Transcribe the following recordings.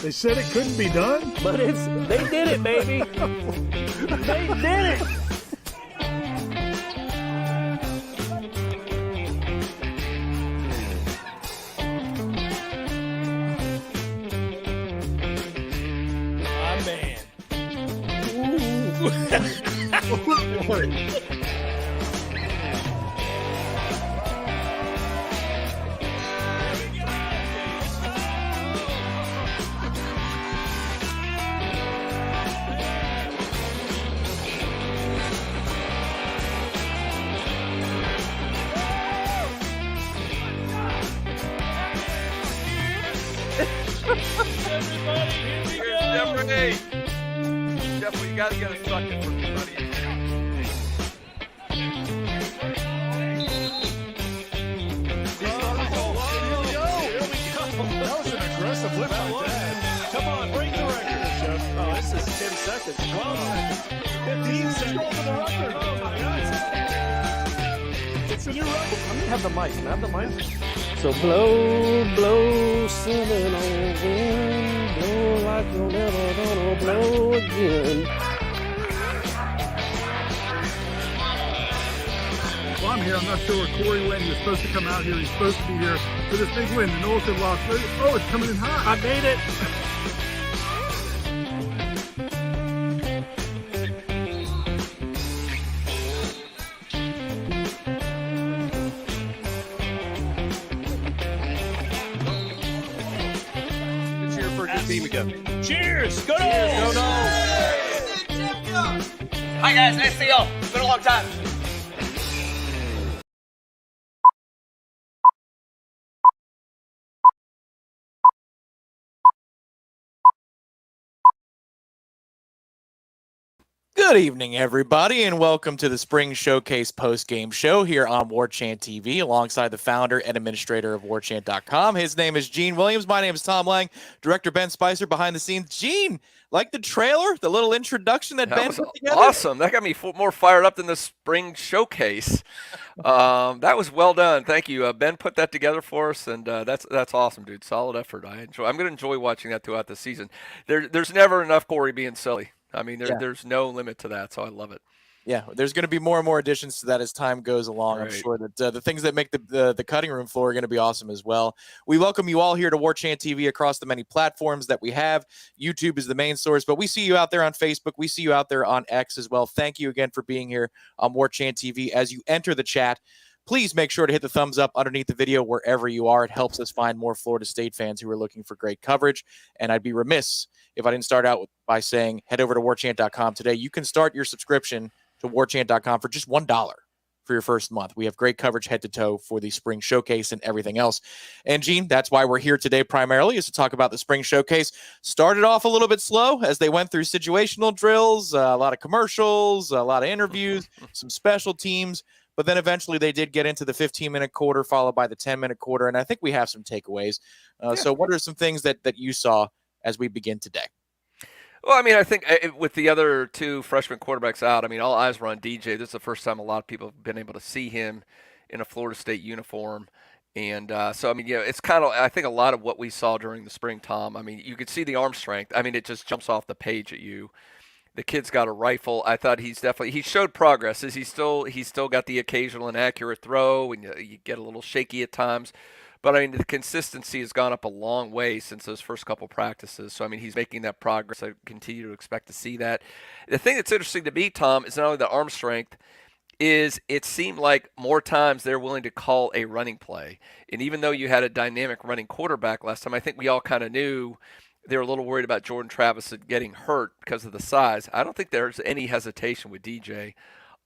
They said it couldn't be done. But they did it, baby. They did it. My man. Oh, boy. Everybody, here we go. Jeffrey, you got to get a sucker for me, buddy. That was an aggressive lift like that. Come on, break the record, Jeff. Oh, this is 10 seconds. 12 seconds. 15 seconds. For the record. Oh, my God. It's a new record. Let me have the mic. Can I have the mic? So blow, Seminoles wind, blow like you're never gonna blow again. Well, I'm here. I'm not sure where Corey went. He was supposed to come out here. He's supposed to be here for this big win. The Noles had lost. Oh, it's coming in hot. I made it. Cheer for a good team again. Cheers. Go Noles. Go Hi guys, nice to see y'all. It's been a long time. Good evening, everybody, and welcome to the Spring Showcase post-game show here on Warchant TV, alongside the founder and administrator of Warchant.com. His name is Gene Williams. My name is Tom Lang. Director Ben Spicer behind the scenes. Gene, like the trailer, the little introduction that Ben was put together? awesome. That got me more fired up than the Spring Showcase. That was well done. Thank you. Ben put that together for us, and that's awesome, dude. Solid effort. I'm going to enjoy watching that throughout the season. There's never enough Corey being silly. I mean, there's no limit to that, so I love it. Yeah, there's going to be more and more additions to that as time goes along. Right. I'm sure that the things that make the cutting room floor are going to be awesome as well. We welcome you all here to Warchant TV across the many platforms that we have. YouTube is the main source, but we see you out there on Facebook. We see you out there on X as well. Thank you again for being here on Warchant TV. As you enter the chat, please make sure to hit the thumbs up underneath the video wherever you are. It helps us find more Florida State fans who are looking for great coverage. And I'd be remiss if I didn't start out by saying head over to warchant.com today. You can start your subscription to warchant.com for just $1 for your first month. We have great coverage head to toe for the Spring Showcase and everything else. And Gene, that's why we're here today primarily, is to talk about the Spring Showcase. Started off a little bit slow as they went through situational drills, a lot of commercials, a lot of interviews, some special teams. But then eventually they did get into the 15-minute quarter, followed by the 10-minute quarter. And I think we have some takeaways. So what are some things that you saw as we begin today? Well, I mean, I think with the other two freshman quarterbacks out, I mean, all eyes were on DJ. This is the first time a lot of people have been able to see him in a Florida State uniform. And so, I mean, it's kind of, I think a lot of what we saw during the spring, Tom, I mean, you could see the arm strength. I mean, it just jumps off the page at you. The kid's got a rifle. I thought he showed progress. He's still got the occasional inaccurate throw, and you get a little shaky at times. But, I mean, the consistency has gone up a long way since those first couple practices. So, I mean, he's making that progress. I continue to expect to see that. The thing that's interesting to me, Tom, is not only the arm strength, is it seemed like more times they're willing to call a running play. And even though you had a dynamic running quarterback last time, I think we all kind of knew they were a little worried about Jordan Travis getting hurt because of the size. I don't think there's any hesitation with DJ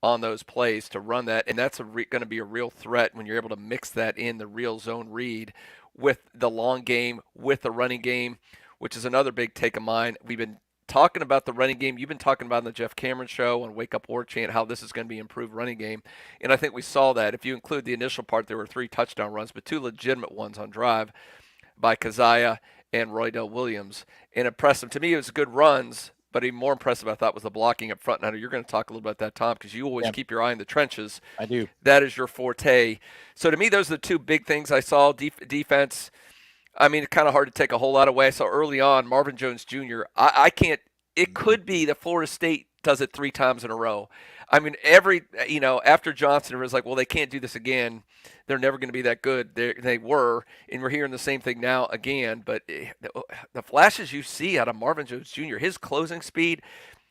on those plays to run that, and that's going to be a real threat when you're able to mix that in, the real zone read with the long game, with the running game, which is another big take of mine. We've been talking about the running game. You've been talking about on the Jeff Cameron show on Wake Up Warchant how this is going to be improved running game, and I think we saw that. If you include the initial part, there were 3 touchdown runs, but 2 legitimate ones on drive by Keziah and Roydell Williams. And impressive. To me, it was good runs, but even more impressive, I thought, was the blocking up front. Now, you're going to talk a little about that, Tom, because you always keep your eye in the trenches. I do. That is your forte. So, to me, those are the 2 big things I saw. Defense, I mean, it's kind of hard to take a whole lot away. So early on, Marvin Jones Jr., I can't, it could be that Florida State does it 3 times in a row. I mean, after Johnson, it was like, well, they can't do this again. They're never going to be that good. They were, and we're hearing the same thing now again. But the flashes you see out of Marvin Jones Jr., his closing speed,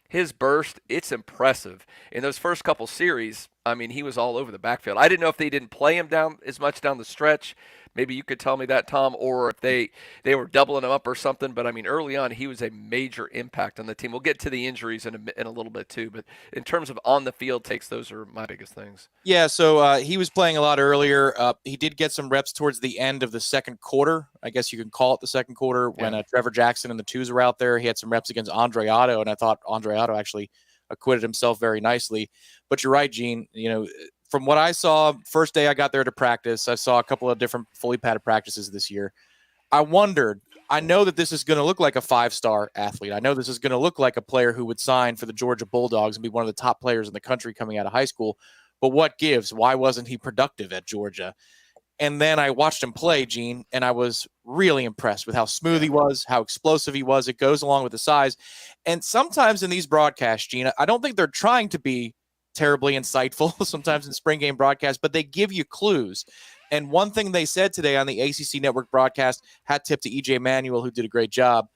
his burst, it's impressive. In those first couple series, I mean, he was all over the backfield. I didn't know if they didn't play him down as much down the stretch. Maybe you could tell me that, Tom, or if they were doubling him up or something. But I mean, early on, he was a major impact on the team. We'll get to the injuries in a little bit too. But in terms of on the field takes, those are my biggest things. Yeah, so he was playing a lot earlier. He did get some reps towards the end of the second quarter. I guess you can call it the second quarter when Trevor Jackson and the twos were out there. He had some reps against Andre Otto, and I thought Andre Otto actually acquitted himself very nicely. But you're right, Gene. From what I saw, first day I got there to practice, I saw a couple of different fully padded practices this year. I wondered, I know that this is going to look like a 5-star athlete. I know this is going to look like a player who would sign for the Georgia Bulldogs and be one of the top players in the country coming out of high school. But what gives? Why wasn't he productive at Georgia? And then I watched him play, Gene, and I was really impressed with how smooth he was, how explosive he was. It goes along with the size. And sometimes in these broadcasts, Gene, I don't think they're trying to be terribly insightful sometimes in spring game broadcasts, but they give you clues. And one thing they said today on the ACC Network broadcast, hat tip to EJ Manuel, who did a great job,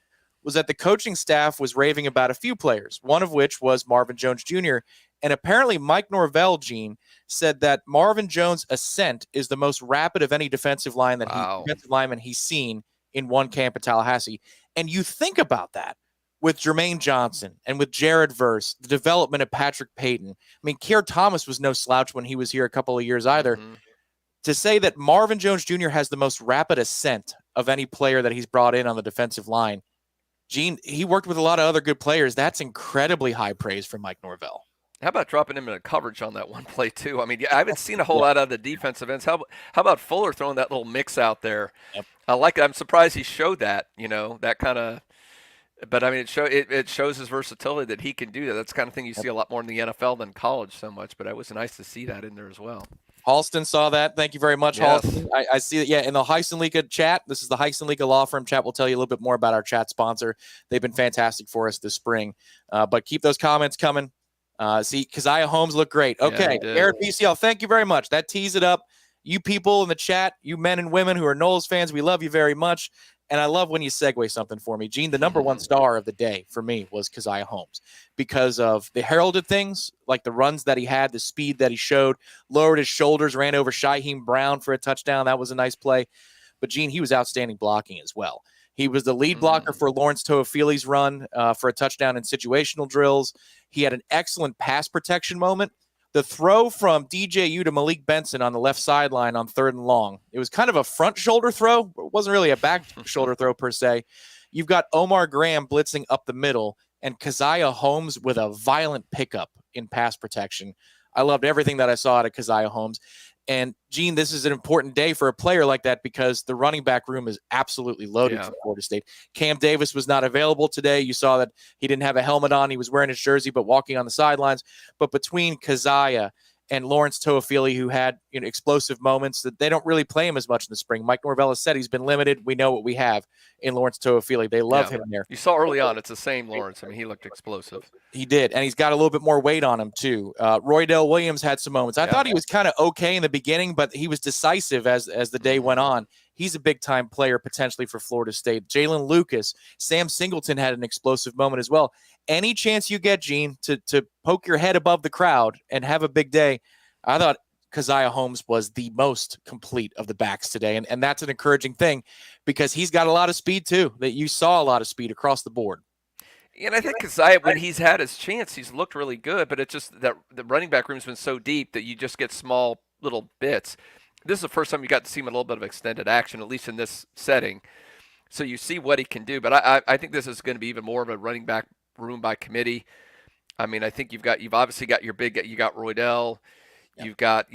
was that the coaching staff was raving about a few players, one of which was Marvin Jones Jr. And apparently Mike Norvell, Gene, said that Marvin Jones' ascent is the most rapid of any defensive lineman he's seen in one camp at Tallahassee. And you think about that with Jermaine Johnson and with Jared Verse, the development of Patrick Payton. I mean, Keir Thomas was no slouch when he was here a couple of years either. Mm-hmm. To say that Marvin Jones Jr. has the most rapid ascent of any player that he's brought in on the defensive line, Gene, he worked with a lot of other good players. That's incredibly high praise from Mike Norvell. How about dropping him in a coverage on that one play, too? I mean, I haven't seen a whole lot out of the defensive ends. How about Fuller throwing that little mix out there? Yep. I'm surprised he showed that, that kind of – but, I mean, it shows his versatility that he can do that. That's the kind of thing you see a lot more in the NFL than college so much, but it was nice to see that in there as well. Halston saw that. Thank you very much, yes. Halston. I see that, in the Heisenlika chat. This is the Heisenlika Law Firm chat. We'll tell you a little bit more about our chat sponsor. They've been fantastic for us this spring. But keep those comments coming. See, Keziah Holmes looked great. Okay, Garrett BCL, thank you very much. That tees it up. You people in the chat, you men and women who are Noles fans, we love you very much. And I love when you segue something for me. Gene, the number one star of the day for me was Keziah Holmes because of the heralded things, like the runs that he had, the speed that he showed, lowered his shoulders, ran over Shaheem Brown for a touchdown. That was a nice play. But, Gene, he was outstanding blocking as well. He was the lead blocker for Lawrence Toafili's run for a touchdown in situational drills. He had an excellent pass protection moment. The throw from DJU to Malik Benson on the left sideline on 3rd and long. It was kind of a front shoulder throw. It wasn't really a back shoulder throw per se. You've got Omar Graham blitzing up the middle and Keziah Holmes with a violent pickup in pass protection. I loved everything that I saw out of Keziah Holmes. And, Gene, this is an important day for a player like that because the running back room is absolutely loaded for Florida State. Cam Davis was not available today. You saw that he didn't have a helmet on. He was wearing his jersey but walking on the sidelines. But between Keziah and Lawrence Toafili, who had explosive moments, that they don't really play him as much in the spring. Mike Norvell has said he's been limited. We know what we have in Lawrence Toafili. They love him there. You saw early on, it's the same Lawrence. I mean, he looked explosive. He did, and he's got a little bit more weight on him, too. Roydell Williams had some moments. I thought he was kind of okay in the beginning, but he was decisive as the day went on. He's a big-time player potentially for Florida State. Jalen Lucas, Sam Singleton had an explosive moment as well. Any chance you get, Gene, to poke your head above the crowd and have a big day, I thought Keziah Holmes was the most complete of the backs today, and that's an encouraging thing because he's got a lot of speed, too, that you saw a lot of speed across the board. And I think Keziah, when he's had his chance, he's looked really good, but it's just that the running back room's been so deep that you just get small little bits. This is the first time you got to see him in a little bit of extended action, at least in this setting. So you see what he can do. But I think this is going to be even more of a running back room by committee. I mean, I think you've obviously got you got Roydell, you've got,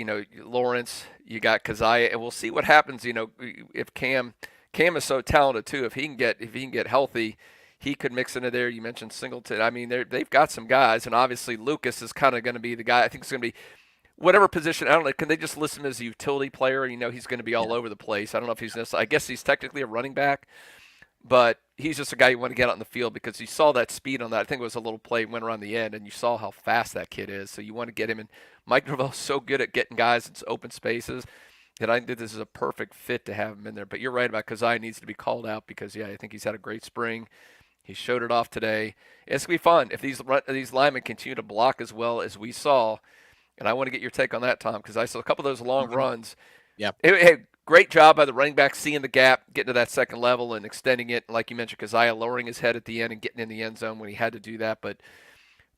Lawrence, you got Keziah, and we'll see what happens, if Cam is so talented too. If he can get healthy, he could mix into there. You mentioned Singleton. I mean, they've got some guys, and obviously Lucas is kind of going to be the guy. I think it's going to be whatever position. I don't know. Can they just list him as a utility player? You know, he's going to be all over the place. I don't know if he's necessarily. I guess he's technically a running back, but he's just a guy you want to get out in the field because you saw that speed on that. I think it was a little play went around the end, and you saw how fast that kid is. So you want to get him. And Mike Norvell's so good at getting guys in open spaces that I think this is a perfect fit to have him in there. But you're right about Kazai needs to be called out because, yeah, I think he's had a great spring. He showed it off today. It's going to be fun if these linemen continue to block as well as we saw. And I want to get your take on that, Tom, because I saw a couple of those long runs. Yeah. Hey, great job by the running back seeing the gap, getting to that second level and extending it. Like you mentioned, Keziah lowering his head at the end and getting in the end zone when he had to do that. But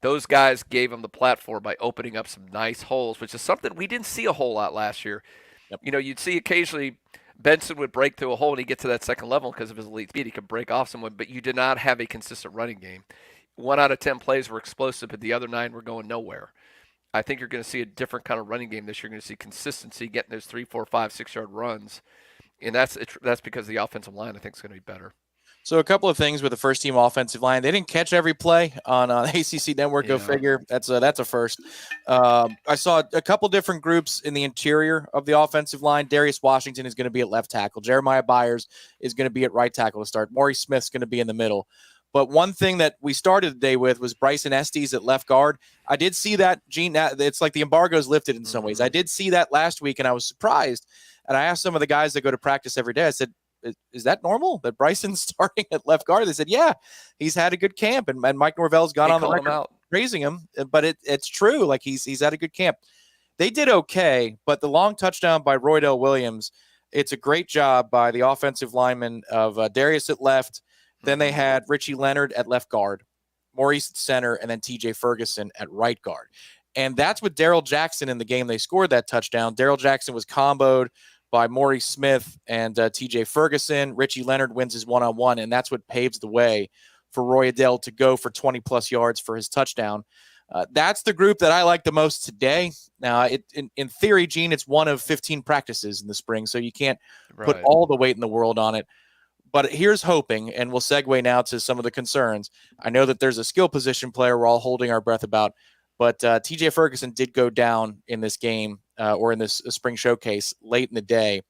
those guys gave him the platform by opening up some nice holes, which is something we didn't see a whole lot last year. Yep. You know, you'd see occasionally Benson would break through a hole and he'd get to that second level because of his elite speed. He could break off someone, but you did not have a consistent running game. 1 out of 10 plays were explosive, but the other 9 were going nowhere. I think you're going to see a different kind of running game this year. You're going to see consistency, getting those 3, 4, 5, 6-yard runs, and that's because the offensive line I think is going to be better. So a couple of things with the first team offensive line. They didn't catch every play on ACC Network. Go figure. That's a first. I saw a couple different groups in the interior of the offensive line. Darius Washington is going to be at left tackle. Jeremiah Byers is going to be at right tackle to start. Maury Smith's going to be in the middle. But one thing that we started the day with was Bryson Estes at left guard. I did see that, Gene. It's like the embargo's lifted in some ways. I did see that last week, and I was surprised. And I asked some of the guys that go to practice every day, I said, is that normal that Bryson's starting at left guard? They said, yeah, he's had a good camp. And Mike Norvell's gone on the record praising him. But it's true. Like he's had a good camp. They did okay, but the long touchdown by Roydell Williams, it's a great job by the offensive lineman of Darius at left. Then they had Richie Leonard at left guard, Maurice at center, and then TJ Ferguson at right guard. And that's with Darrell Jackson in the game. They scored that touchdown. Darrell Jackson was comboed by Maurice Smith and TJ Ferguson. Richie Leonard wins his one-on-one, and that's what paves the way for Roydell to go for 20-plus yards for his touchdown. That's the group that I like the most today. Now, in theory, Gene, it's one of 15 practices in the spring, so you can't put all the weight in the world on it. But here's hoping, and we'll segue now to some of the concerns. I know that there's a skill position player we're all holding our breath about, but TJ Ferguson did go down in this game or in this spring showcase late in the day.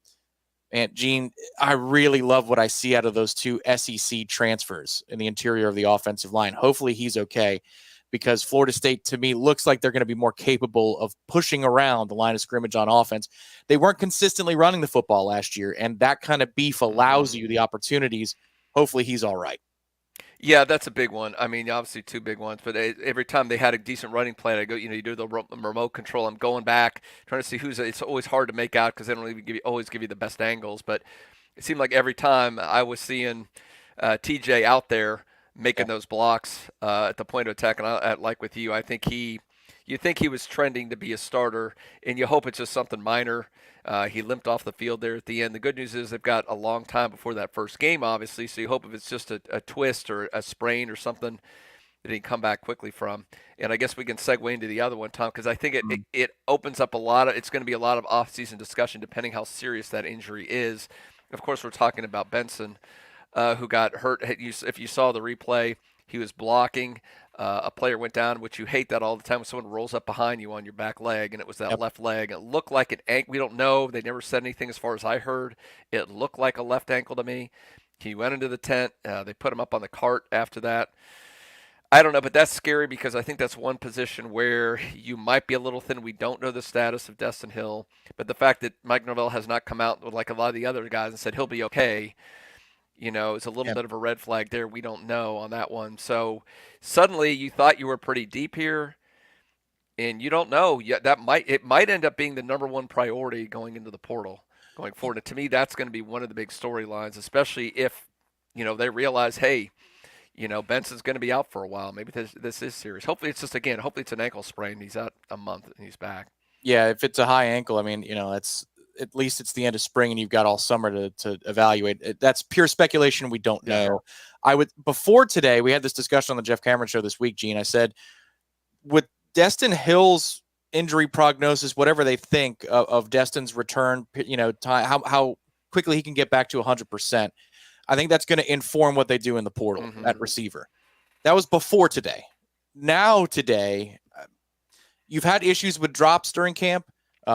And, Gene, I really love what I see out of those 2 SEC transfers in the interior of the offensive line. Hopefully he's okay, because Florida State, to me, looks like they're going to be more capable of pushing around the line of scrimmage on offense. They weren't consistently running the football last year, and that kind of beef allows you the opportunities. Hopefully he's all right. Yeah, that's a big one. I mean, obviously 2 big ones, but every time they had a decent running plan, I go, you do the remote control. I'm going back, trying to see who's. It's always hard to make out because they don't even always give you the best angles. But it seemed like every time I was seeing TJ out there making those blocks at the point of attack, and like with you, I think you think he was trending to be a starter, and you hope it's just something minor. He limped off the field there at the end. The good news is they've got a long time before that first game, obviously, so you hope if it's just a twist or a sprain or something that he can come back quickly from. And I guess we can segue into the other one, Tom, because I think it opens up it's going to be a lot of off-season discussion depending how serious that injury is. Of course, we're talking about Benson, who got hurt. If you saw the replay, he was blocking. A player went down, which you hate that all the time when someone rolls up behind you on your back leg, and it was that left leg. It looked like an ankle. We don't know. They never said anything as far as I heard. It looked like a left ankle to me. He went into the tent. They put him up on the cart after that. I don't know, but that's scary because I think that's one position where you might be a little thin. We don't know the status of Destin Hill, but the fact that Mike Norvell has not come out with like a lot of the other guys and said he'll be okay, it's a little bit of a red flag there. We don't know on that one. So suddenly you thought you were pretty deep here, and you don't know. It might end up being the number one priority going into the portal going forward. And to me, that's going to be one of the big storylines, especially if, they realize, hey, Benson's going to be out for a while. Maybe this is serious. Hopefully it's hopefully it's an ankle sprain. He's out a month and he's back. Yeah, if it's a high ankle, I mean, that's at least it's the end of spring and you've got all summer to evaluate. That's pure speculation. We don't know. Before today, we had this discussion on the Jeff Cameron show this week, Gene. I said, with Destin Hill's injury prognosis, whatever they think of Destin's return, time, how quickly he can get back to 100%, I think that's going to inform what they do in the portal at receiver. That was before today. Now today, You've had issues with drops during camp.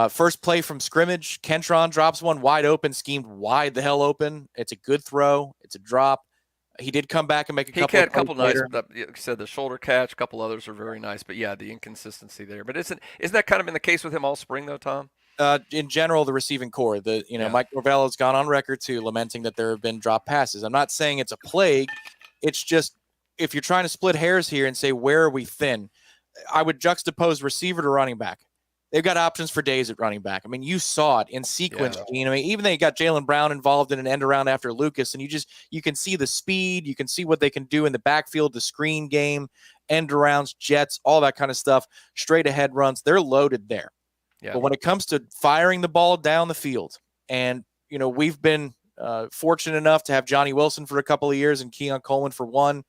First play from scrimmage, Kentron drops one wide open, schemed wide the hell open. It's a good throw. It's a drop. He did come back and make a couple. He had a couple nice. Like you said, the shoulder catch. A couple others are very nice, but yeah, the inconsistency there. But isn't that kind of been the case with him all spring though, Tom? In general, the receiving core, Mike Norvell has gone on record too, lamenting that there have been drop passes. I'm not saying it's a plague. It's just if you're trying to split hairs here and say where are we thin, I would juxtapose receiver to running back. They've got options for days at running back. I mean, you saw it in sequence, Gene. I mean, even they got Jaylen Brown involved in an end around after Lucas, and you can see the speed, you can see what they can do in the backfield, the screen game, end arounds, jets, all that kind of stuff, straight ahead runs. They're loaded there. Yeah. But when it comes to firing the ball down the field, and we've been fortunate enough to have Johnny Wilson for a couple of years and Keon Coleman for one,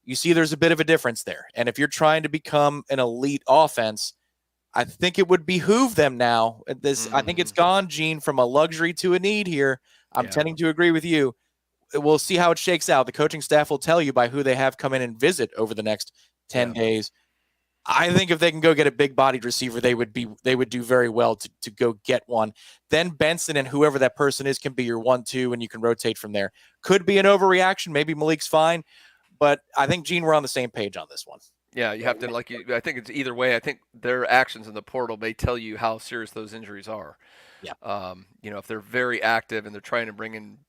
you see there's a bit of a difference there. And if you're trying to become an elite offense, I think it would behoove them now. I think it's gone, Gene, from a luxury to a need here. I'm tending to agree with you. We'll see how it shakes out. The coaching staff will tell you by who they have come in and visit over the next 10 days. I think if they can go get a big-bodied receiver, they would do very well to go get one. Then Benson and whoever that person is can be your 1-2, and you can rotate from there. Could be an overreaction. Maybe Malik's fine. But I think, Gene, we're on the same page on this one. Yeah, you have to I think it's either way. I think their actions in the portal may tell you how serious those injuries are. Yeah. If they're very active and they're trying to bring in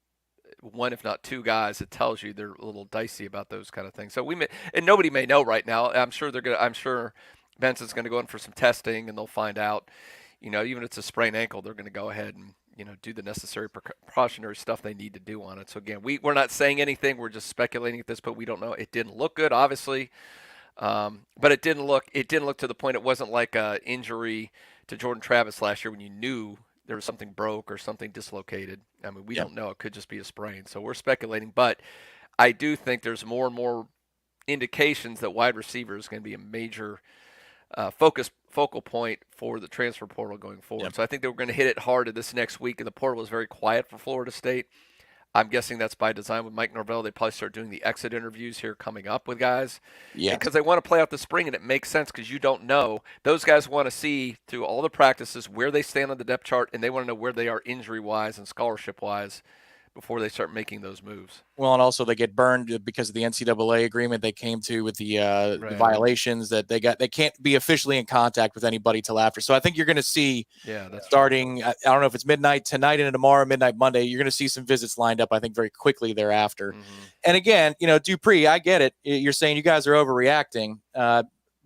one, if not two guys, it tells you they're a little dicey about those kind of things. So nobody may know right now. I'm sure Benson's going to go in for some testing and they'll find out. Even if it's a sprained ankle, they're going to go ahead and do the necessary precautionary stuff they need to do on it. So again, we're not saying anything. We're just speculating at this, but we don't know. It didn't look good, obviously. But it didn't look to the point. It wasn't like an injury to Jordan Travis last year when you knew there was something broke or something dislocated. I mean, we don't know. It could just be a sprain. So we're speculating, but I do think there's more and more indications that wide receiver is going to be a major focal point for the transfer portal going forward. So I think that we're going to hit it hard this next week, and the portal was very quiet for Florida State. I'm guessing that's by design with Mike Norvell. They probably start doing the exit interviews here coming up with guys. Yeah. Because they want to play out the spring, and it makes sense because you don't know. Those guys want to see through all the practices where they stand on the depth chart, and they want to know where they are injury-wise and scholarship-wise before they start making those moves. Well, and also they get burned because of the NCAA agreement they came to with the violations that they can't be officially in contact with anybody till after. So I think you're going to see starting, I don't know if it's midnight tonight and tomorrow, midnight Monday, you're going to see some visits lined up, I think, very quickly thereafter. Mm-hmm. And again, Dupree, I get it. You're saying you guys are overreacting.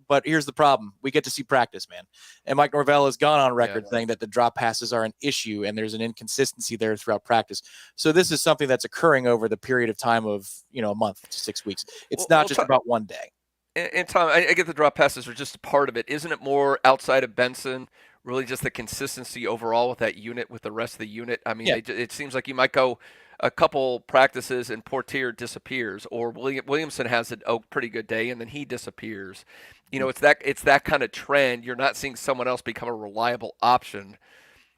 But here's the problem. We get to see practice, man. And Mike Norvell has gone on record saying that the drop passes are an issue and there's an inconsistency there throughout practice. So this is something that's occurring over the period of time of, a month to 6 weeks. It's not just about one day. And Tom, I get the drop passes are just a part of it. Isn't it more outside of Benson, really just the consistency overall with that unit, with the rest of the unit? I mean, it seems like you might go a couple practices and Portier disappears, or Williamson has a pretty good day and then he disappears. It's that kind of trend. You're not seeing someone else become a reliable option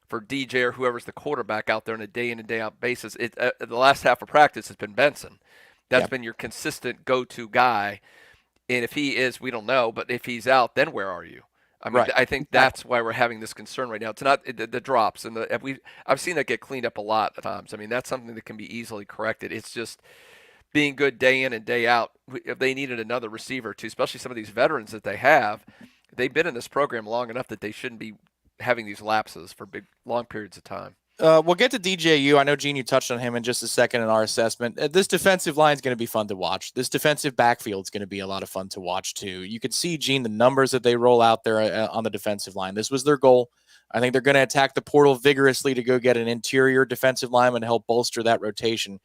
for DJ or whoever's the quarterback out there on a day in and day out basis. The last half of practice has been Benson. That's been your consistent go-to guy. And if he is, we don't know, but if he's out, then where are you? I mean, I think that's why we're having this concern right now. It's not the drops, and I've seen that get cleaned up a lot of times. I mean, that's something that can be easily corrected. It's just being good day in and day out. If they needed another receiver too, especially some of these veterans that they have, they've been in this program long enough that they shouldn't be having these lapses for long periods of time. We'll get to DJU. I know, Gene, you touched on him in just a second in our assessment. This defensive line is going to be fun to watch. This defensive backfield is going to be a lot of fun to watch, too. You could see, Gene, the numbers that they roll out there on the defensive line. This was their goal. I think they're going to attack the portal vigorously to go get an interior defensive lineman to help bolster that rotation.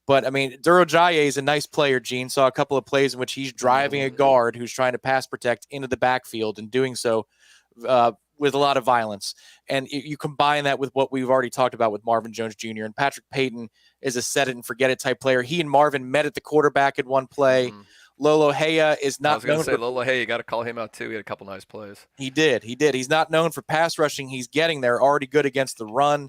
But, I mean, Durojaye is a nice player, Gene. Saw a couple of plays in which he's driving a guard who's trying to pass protect into the backfield and doing so with a lot of violence. And you combine that with what we've already talked about with Marvin Jones Jr. and Patrick Payton is a set it and forget it type player. He and Marvin met at the quarterback at one play. Mm-hmm. Lolo Haya is not. I was going to say Lolo Haya. You got to call him out too. He had a couple nice plays. He did. He's not known for pass rushing. He's getting there. Already good against the run.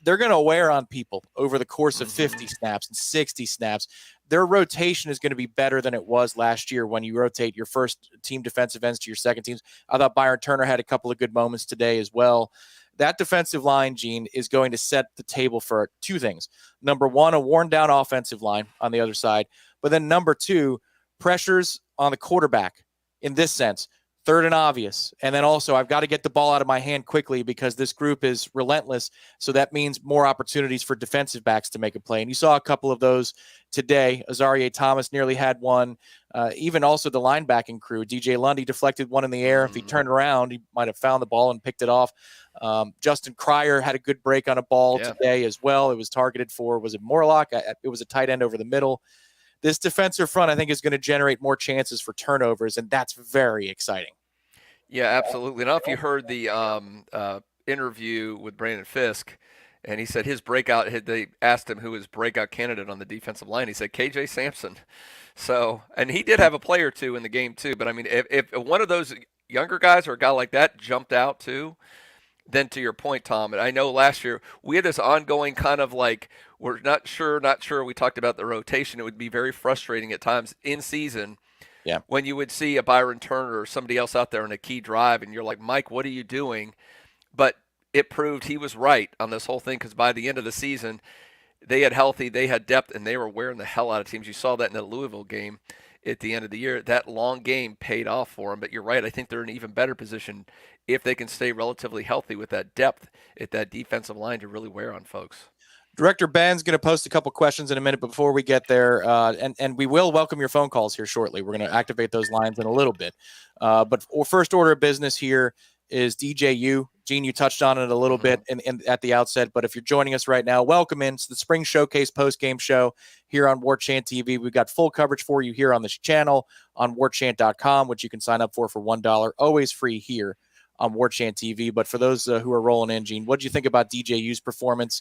They're going to wear on people over the course of 50 snaps and 60 snaps. their rotation is going to be better than it was last year when you rotate your first team defensive ends to your second teams. I thought Byron Turner had a couple of good moments today as well. That defensive line, Gene, is going to set the table for two things. Number one, a worn down offensive line on the other side. But then number two, pressures on the quarterback in this sense. Third and obvious. And then also, I've got to get the ball out of my hand quickly because this group is relentless. So that means more opportunities for defensive backs to make a play. And you saw a couple of those today. Azarie Thomas nearly had one. Even also the linebacking crew. DJ Lundy deflected one in the air. If he turned around, he might have found the ball and picked it off. Justin Cryer had a good break on a ball today as well. It was targeted for, was it Morlock? It was a tight end over the middle. This defensive front, I think, is going to generate more chances for turnovers, and that's very exciting. Yeah, absolutely. And I don't know if you heard the interview with Brandon Fisk, and he said his breakout, they asked him who his breakout candidate on the defensive line. He said KJ Sampson. So, and he did have a play or two in the game too. But, I mean, if one of those younger guys or a guy like that jumped out too, then to your point, Tom, and I know last year we had this ongoing kind of like, we're not sure. We talked about the rotation. It would be very frustrating at times in season when you would see a Byron Turner or somebody else out there in a key drive, and you're like, Mike, what are you doing? But it proved he was right on this whole thing because by the end of the season, they had healthy, they had depth, and they were wearing the hell out of teams. You saw that in the Louisville game at the end of the year. That long game paid off for them. But you're right. I think they're in an even better position if they can stay relatively healthy with that depth at that defensive line to really wear on folks. Director Ben's going to post a couple questions in a minute, but before we get there, and we will welcome your phone calls here shortly. We're going to activate those lines in a little bit. But first order of business here is DJU. Gene, you touched on it a little bit at the outset, but if you're joining us right now, welcome in. It's the Spring Showcase post-game show here on Warchant TV. We've got full coverage for you here on this channel on warchant.com, which you can sign up for $1, always free here on Warchant TV. But for those who are rolling in, Gene, what do you think about DJU's performance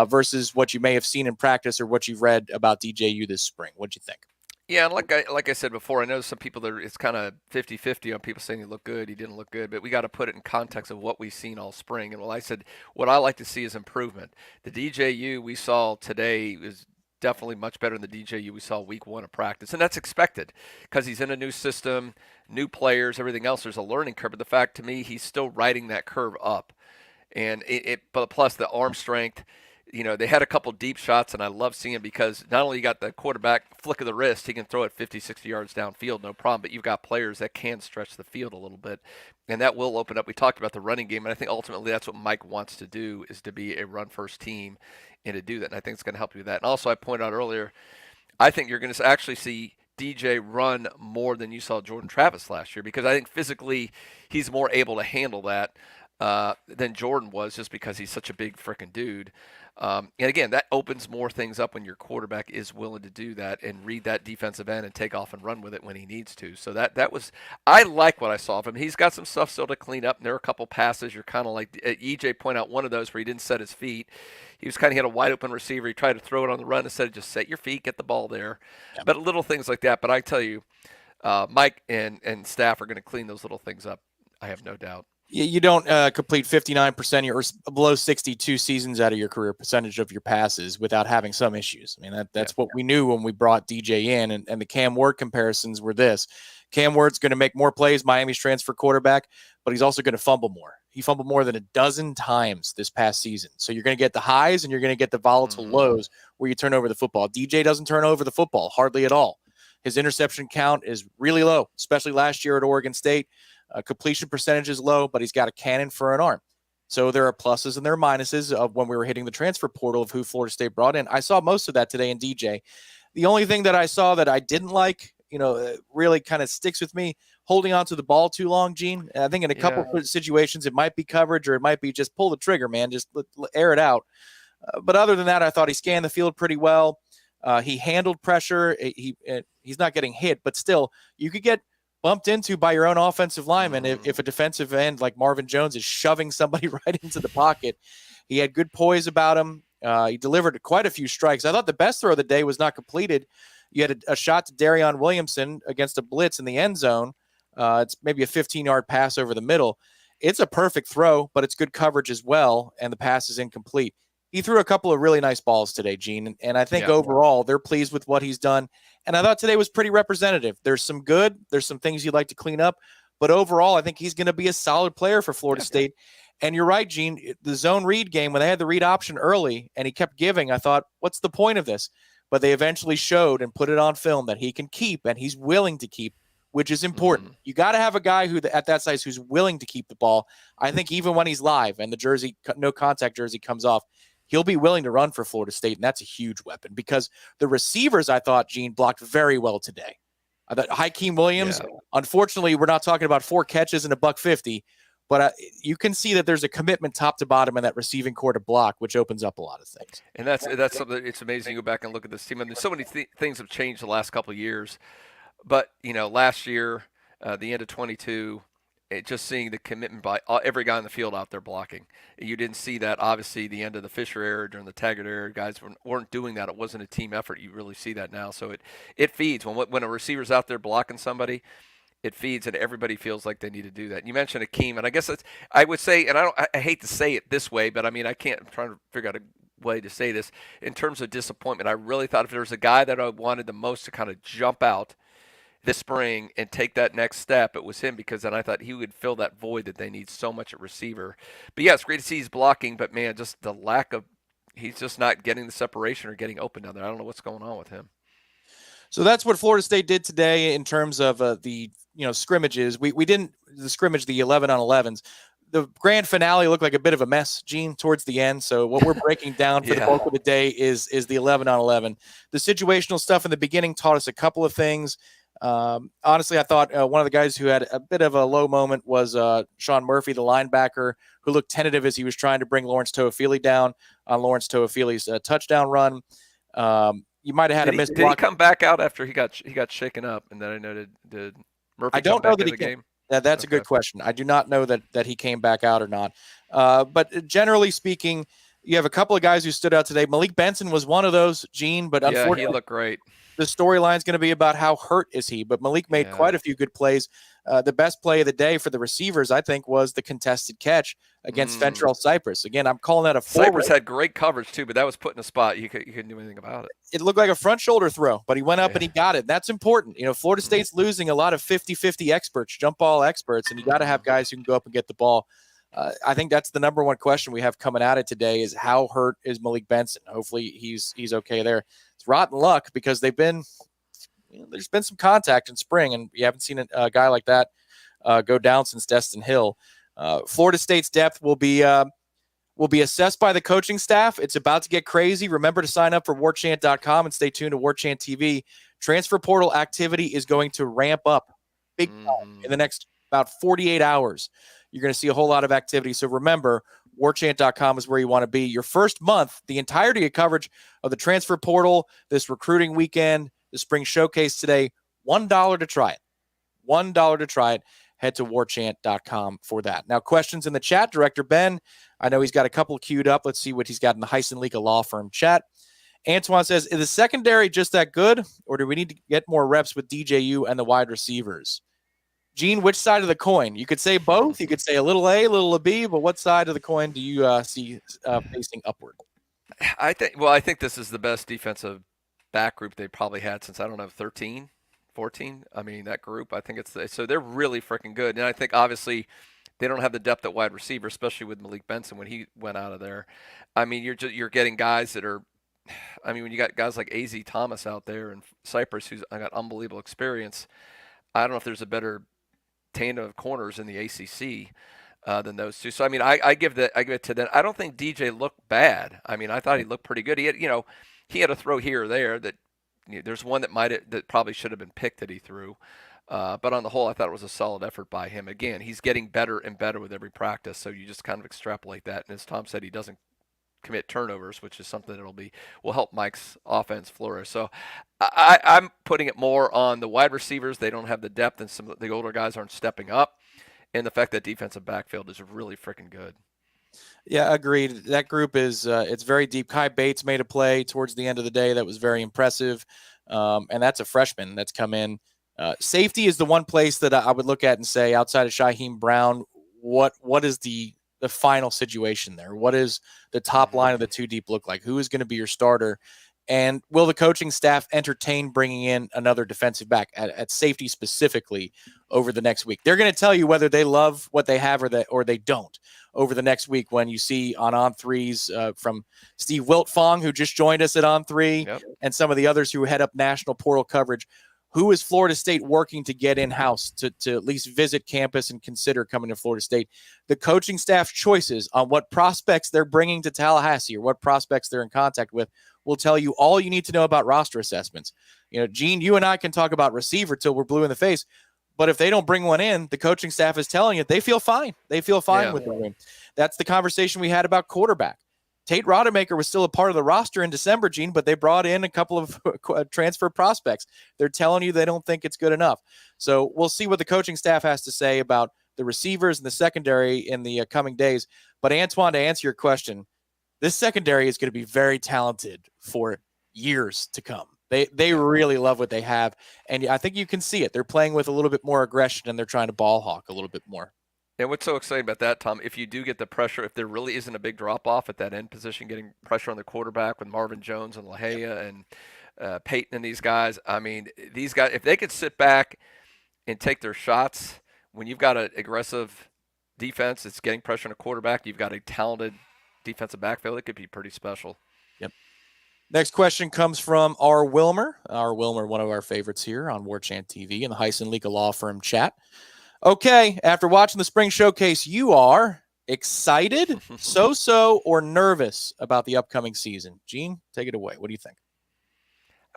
versus what you may have seen in practice or what you've read about DJU this spring? What do you think? Yeah, and like I said before, I know some people that it's kind of 50-50 on people saying he looked good, he didn't look good, but we got to put it in context of what we've seen all spring. And I said what I like to see is improvement. The DJU we saw today is definitely much better than the DJU we saw week one of practice. And that's expected because he's in a new system, new players, everything else. There's a learning curve. But the fact to me, he's still riding that curve up. And but plus the arm strength, you know, they had a couple deep shots, and I love seeing it because not only you got the quarterback flick of the wrist, he can throw it 50, 60 yards downfield, no problem, but you've got players that can stretch the field a little bit, and that will open up. We talked about the running game, and I think ultimately that's what Mike wants to do is to be a run-first team and to do that, and I think it's going to help you with that. And also I pointed out earlier, I think you're going to actually see DJ run more than you saw Jordan Travis last year because I think physically he's more able to handle that than Jordan was just because he's such a big freaking dude. And again, that opens more things up when your quarterback is willing to do that and read that defensive end and take off and run with it when he needs to. So that was, I like what I saw of him. He's got some stuff still to clean up. And there are a couple passes you're kind of like, EJ pointed out one of those where he didn't set his feet. He was kind of hit a wide open receiver. He tried to throw it on the run instead of just set your feet, get the ball there. Yeah. But little things like that. But I tell you, Mike and staff are going to clean those little things up. I have no doubt. You don't complete 59% or below 62 seasons out of your career percentage of your passes without having some issues. I mean, that's what we knew when we brought DJ in, and the Cam Ward comparisons were this. Cam Ward's going to make more plays, Miami's transfer quarterback, but he's also going to fumble more. He fumbled more than a dozen times this past season. So you're going to get the highs and you're going to get the volatile lows where you turn over the football. DJ doesn't turn over the football hardly at all. His interception count is really low, especially last year at Oregon State. Completion percentage is low, but he's got a cannon for an arm. So there are pluses and there are minuses of when we were hitting the transfer portal of who Florida State brought in. I saw most of that today in DJ. The only thing that I saw that I didn't like, really kind of sticks with me, holding on to the ball too long, Gene. And I think in a couple of situations, it might be coverage or it might be just pull the trigger, man, just air it out. But other than that, I thought he scanned the field pretty well. He handled pressure. He's not getting hit, but still, you could get bumped into by your own offensive lineman if a defensive end like Marvin Jones is shoving somebody right into the pocket. He had good poise about him. He delivered quite a few strikes. I thought the best throw of the day was not completed. You had a shot to Darion Williamson against a blitz in the end zone. It's maybe a 15-yard pass over the middle. It's a perfect throw, but it's good coverage as well, and the pass is incomplete. he threw a couple of really nice balls today, Gene. And I think Yeah. overall they're pleased with what he's done. And I thought today was pretty representative. There's some good, there's some things you'd like to clean up. But overall, I think he's going to be a solid player for Florida State. And you're right, Gene. The zone read game, when they had the read option early and he kept giving, I thought, what's the point of this? But they eventually showed and put it on film that he can keep and he's willing to keep, which is important. You got to have a guy who at that size who's willing to keep the ball. I think even when he's live and the jersey, no contact jersey comes off, he'll be willing to run for Florida State, and that's a huge weapon because the receivers, I thought, Gene, blocked very well today. I thought Hakeem Williams, unfortunately, we're not talking about 4 catches and $150, but you can see that there's a commitment top to bottom in that receiving core to block, which opens up a lot of things. And that's something. It's amazing. You go back and look at this team. I mean, so many things have changed the last couple of years. But last year, the end of 22, just seeing the commitment by every guy in the field out there blocking. You didn't see that. Obviously, the end of the Fisher era during the Taggart era, guys weren't doing that. It wasn't a team effort. You really see that now. So it feeds when a receiver's out there blocking somebody. It feeds, and everybody feels like they need to do that. And you mentioned Akeem, and I guess I would say, and I hate to say it this way, but I mean, I'm trying to figure out a way to say this. In terms of disappointment, I really thought if there was a guy that I wanted the most to kind of jump out this spring and take that next step, it was him, because then I thought he would fill that void that they need so much at receiver. But yeah, it's great to see he's blocking, but man, just the lack of, he's just not getting the separation or getting open down there. I don't know what's going on with him. So that's what Florida State did today in terms of the scrimmages. We didn't the scrimmage the 11-on-11s. The grand finale looked like a bit of a mess, Gene, towards the end. So what we're breaking down for the bulk of the day is the 11-on-11. The situational stuff in the beginning taught us a couple of things. Honestly, I thought one of the guys who had a bit of a low moment was Sean Murphy, the linebacker, who looked tentative as he was trying to bring Lawrence Toafili down on Lawrence Toafili's touchdown run. You might have had a missed block. Did he come back out after he got shaken up? And then I know did Murphy I don't come know back that in the game? That's a good question. I do not know that he came back out or not. But generally speaking, you have a couple of guys who stood out today. Malik Benson was one of those, Gene, but unfortunately, he looked great. The storyline is going to be about how hurt is he. But Malik made quite a few good plays. The best play of the day for the receivers, I think, was the contested catch against Fentrell Cypress. Again, I'm calling that a forward. Cypress had great coverage too, but that was put in a spot you couldn't do anything about it. It looked like a front shoulder throw, but he went up and he got it. That's important. Florida State's losing a lot of 50-50 experts, jump ball experts, and you got to have guys who can go up and get the ball. I think that's the number one question we have coming at it today is how hurt is Malik Benson? Hopefully he's okay there. It's rotten luck because there's been some contact in spring, and you haven't seen a guy like that go down since Destin Hill. Florida State's depth will be assessed by the coaching staff. It's about to get crazy. Remember to sign up for Warchant.com and stay tuned to Warchant TV. Transfer portal activity is going to ramp up big time in the next about 48 hours. You're going to see a whole lot of activity. So remember, Warchant.com is where you want to be. Your first month, the entirety of coverage of the transfer portal, this recruiting weekend, the spring showcase today, $1 to try it. $1 to try it. Head to warchant.com for that. Now, questions in the chat. Director Ben, I know he's got a couple queued up. Let's see what he's got in the Heisen League Law Firm chat. Antoine says, is the secondary just that good, or do we need to get more reps with DJU and the wide receivers? Gene, which side of the coin? You could say both. You could say a little A, a little B, but what side of the coin do you see facing upward? I think this is the best defensive back group they probably had since, 13, 14. I mean, that group, I think so they're really freaking good. And I think obviously they don't have the depth at wide receiver, especially with Malik Benson when he went out of there. I mean, you're getting guys that are, when you got guys like AZ Thomas out there and Cypress, who's got unbelievable experience, I don't know if there's a better tandem of corners in the ACC than those two. So I give it to them. I don't think DJ looked bad. I thought he looked pretty good. He had he had a throw here or there that there's one that probably should have been picked that he threw. But on the whole, I thought it was a solid effort by him. Again, he's getting better and better with every practice. So you just kind of extrapolate that. And as Tom said, he doesn't commit turnovers, which is something that will help Mike's offense flourish. So I'm putting it more on the wide receivers. They don't have the depth, and some of the older guys aren't stepping up. And the fact that defensive backfield is really freaking good. Yeah, agreed. That group is it's very deep. Kai Bates made a play towards the end of the day that was very impressive, and that's a freshman that's come in. Safety is the one place that I would look at and say, outside of Shaheem Brown, what is the the final situation there? What is the top line of the two deep look like? Who is going to be your starter? And will the coaching staff entertain bringing in another defensive back at safety specifically over the next week? They're going to tell you whether they love what they have or they don't over the next week when you see on threes from Steve Wiltfong, who just joined us at On Three, and some of the others who head up national portal coverage. Who is Florida State working to get in-house to at least visit campus and consider coming to Florida State? The coaching staff's choices on what prospects they're bringing to Tallahassee or what prospects they're in contact with will tell you all you need to know about roster assessments. Gene, you and I can talk about receiver till we're blue in the face, but if they don't bring one in, the coaching staff is telling you they feel fine. They feel fine with the room. That's the conversation we had about quarterback. Tate Rodemaker was still a part of the roster in December, Gene, but they brought in a couple of transfer prospects. They're telling you they don't think it's good enough. So we'll see what the coaching staff has to say about the receivers and the secondary in the coming days. But Antoine, to answer your question, this secondary is going to be very talented for years to come. They really love what they have, and I think you can see it. They're playing with a little bit more aggression, and they're trying to ball hawk a little bit more. And what's so exciting about that, Tom, if you do get the pressure, if there really isn't a big drop-off at that end position, getting pressure on the quarterback with Marvin Jones and LaHaya and Peyton and these guys, I mean, these guys, if they could sit back and take their shots, when you've got an aggressive defense that's getting pressure on a quarterback, you've got a talented defensive backfield, it could be pretty special. Yep. Next question comes from R. Wilmer. R. Wilmer, one of our favorites here on Warchant TV and the Heisen Legal Law Firm chat. Okay, after watching the spring showcase, you are excited, so-so, or nervous about the upcoming season? Gene, take it away. What do you think?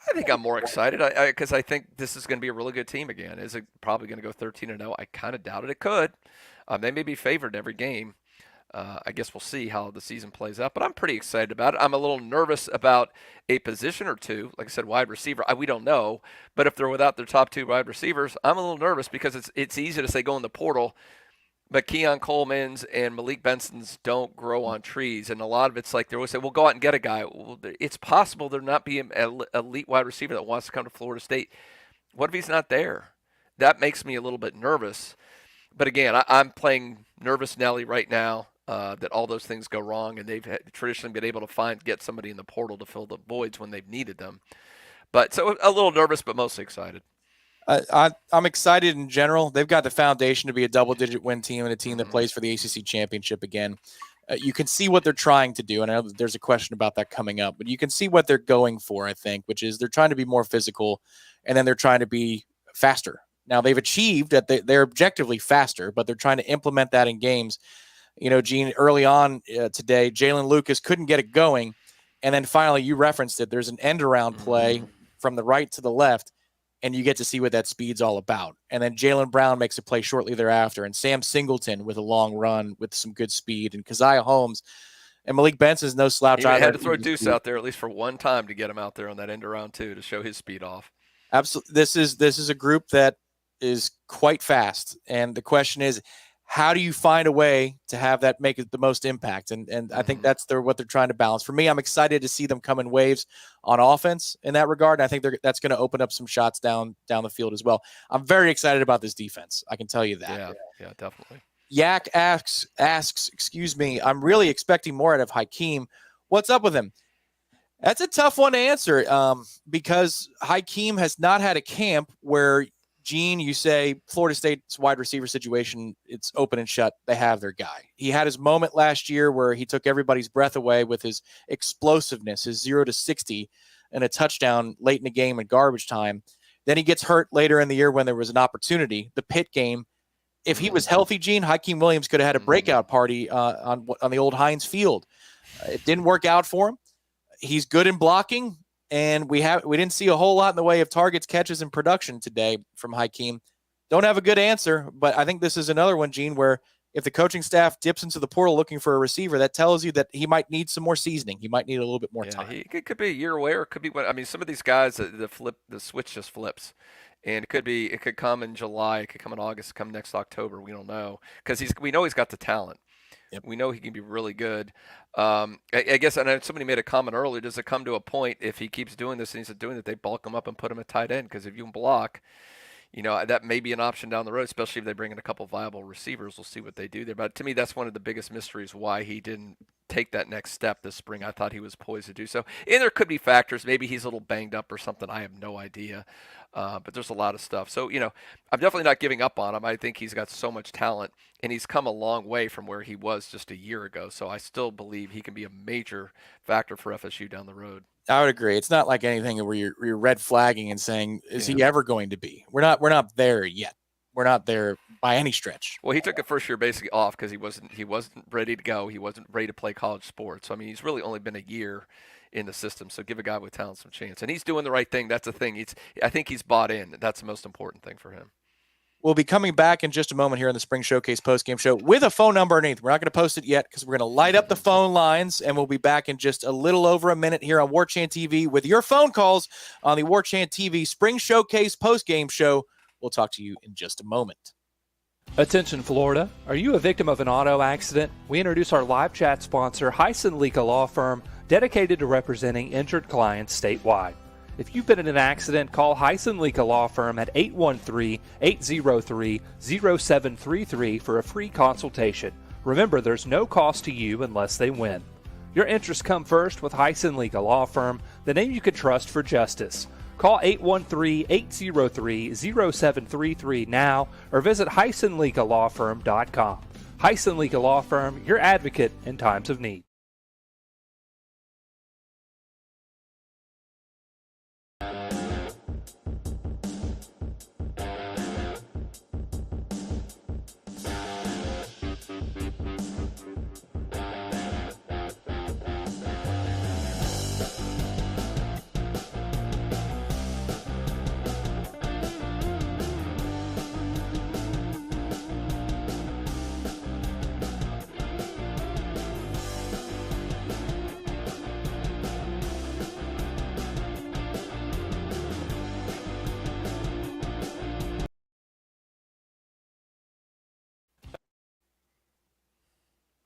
I think I'm more excited because I think this is going to be a really good team again. Is it probably going to go 13-0? I kind of doubted it could. They may be favored every game. I guess we'll see how the season plays out, but I'm pretty excited about it. I'm a little nervous about a position or two. Like I said, wide receiver, we don't know. But if they're without their top two wide receivers, I'm a little nervous because it's easy to say go in the portal, but Keon Coleman's and Malik Benson's don't grow on trees. And a lot of it's like they always say, well, go out and get a guy. Well, it's possible there not be an elite wide receiver that wants to come to Florida State. What if he's not there? That makes me a little bit nervous. But again, I'm playing nervous Nelly right now. That all those things go wrong, and they've traditionally been able to get somebody in the portal to fill the voids when they've needed them. But so a little nervous, but mostly excited. I'm excited in general. They've got the foundation to be a double-digit win team and a team that plays for the ACC championship again. You can see what they're trying to do, and I know there's a question about that coming up, but you can see what they're going for, I think, which is they're trying to be more physical, and then they're trying to be faster. Now, they've achieved that they're objectively faster, but they're trying to implement that in games. Gene, early on today, Jalen Lucas couldn't get it going. And then finally, you referenced it. There's an end-around play from the right to the left, and you get to see what that speed's all about. And then Jalen Brown makes a play shortly thereafter, and Sam Singleton with a long run with some good speed, and Keziah Holmes. And Malik Benson's no slouch either. He had to throw Deuce out there at least for one time to get him out there on that end-around, too, to show his speed off. Absolutely. This is a group that is quite fast. And the question is, how do you find a way to have that make it the most impact? And I think that's what they're trying to balance. For me, I'm excited to see them come in waves on offense in that regard. And I think that's going to open up some shots down the field as well. I'm very excited about this defense. I can tell you that. Yeah, definitely. Yak asks, excuse me, I'm really expecting more out of Hakeem. What's up with him? That's a tough one to answer because Hakeem has not had a camp where, Gene, you say Florida State's wide receiver situation, it's open and shut. They have their guy. He had his moment last year where he took everybody's breath away with his explosiveness, his 0 to 60 and a touchdown late in the game in garbage time. Then he gets hurt later in the year when there was an opportunity. The Pitt game, if he was healthy, Gene, Hakeem Williams could have had a breakout party on the old Heinz Field. It didn't work out for him. He's good in blocking. And we didn't see a whole lot in the way of targets, catches, and production today from Hakeem. Don't have a good answer, but I think this is another one, Gene, where if the coaching staff dips into the portal looking for a receiver, that tells you that he might need some more seasoning. He might need a little bit more time. It could be a year away, or it could be some of these guys, the switch just flips. And it could come in July, it could come in August, come next October. We don't know because we know he's got the talent. Yep. We know he can be really good. I guess, and somebody made a comment earlier, does it come to a point if he keeps doing this and he's doing it, they bulk him up and put him at tight end? Because if you can block, that may be an option down the road, especially if they bring in a couple viable receivers. We'll see what they do there. But to me, that's one of the biggest mysteries why he didn't take that next step this spring. I thought he was poised to do so. And there could be factors. Maybe he's a little banged up or something. I have no idea. But there's a lot of stuff. So, I'm definitely not giving up on him. I think he's got so much talent, and he's come a long way from where he was just a year ago. So I still believe he can be a major factor for FSU down the road. I would agree. It's not like anything where you're red flagging and saying, is he ever going to be? We're not there yet. We're not there by any stretch. Well, he took the first year basically off because he wasn't ready to go. He wasn't ready to play college sports. So, I mean, he's really only been a year in the system. So give a guy with talent some chance. And he's doing the right thing. That's the thing. I think he's bought in. That's the most important thing for him. We'll be coming back in just a moment here on the Spring Showcase postgame show with a phone number underneath. We're not going to post it yet because we're going to light up the phone lines, and we'll be back in just a little over a minute here on Warchant TV with your phone calls on the Warchant TV Spring Showcase postgame show. We'll talk to you in just a moment. Attention Florida, are you a victim of an auto accident? We introduce our live chat sponsor, Hyson Lika Law Firm, dedicated to representing injured clients statewide. If you've been in an accident, call Hyson Lika Law Firm at 813-803-0733 for a free consultation. Remember, there's no cost to you unless they win. Your interests come first with Hyson Lika Law Firm, the name you can trust for justice. Call 813-803-0733 now or visit HysonLikaLawFirm.com. Hyson Lika Law Firm, your advocate in times of need.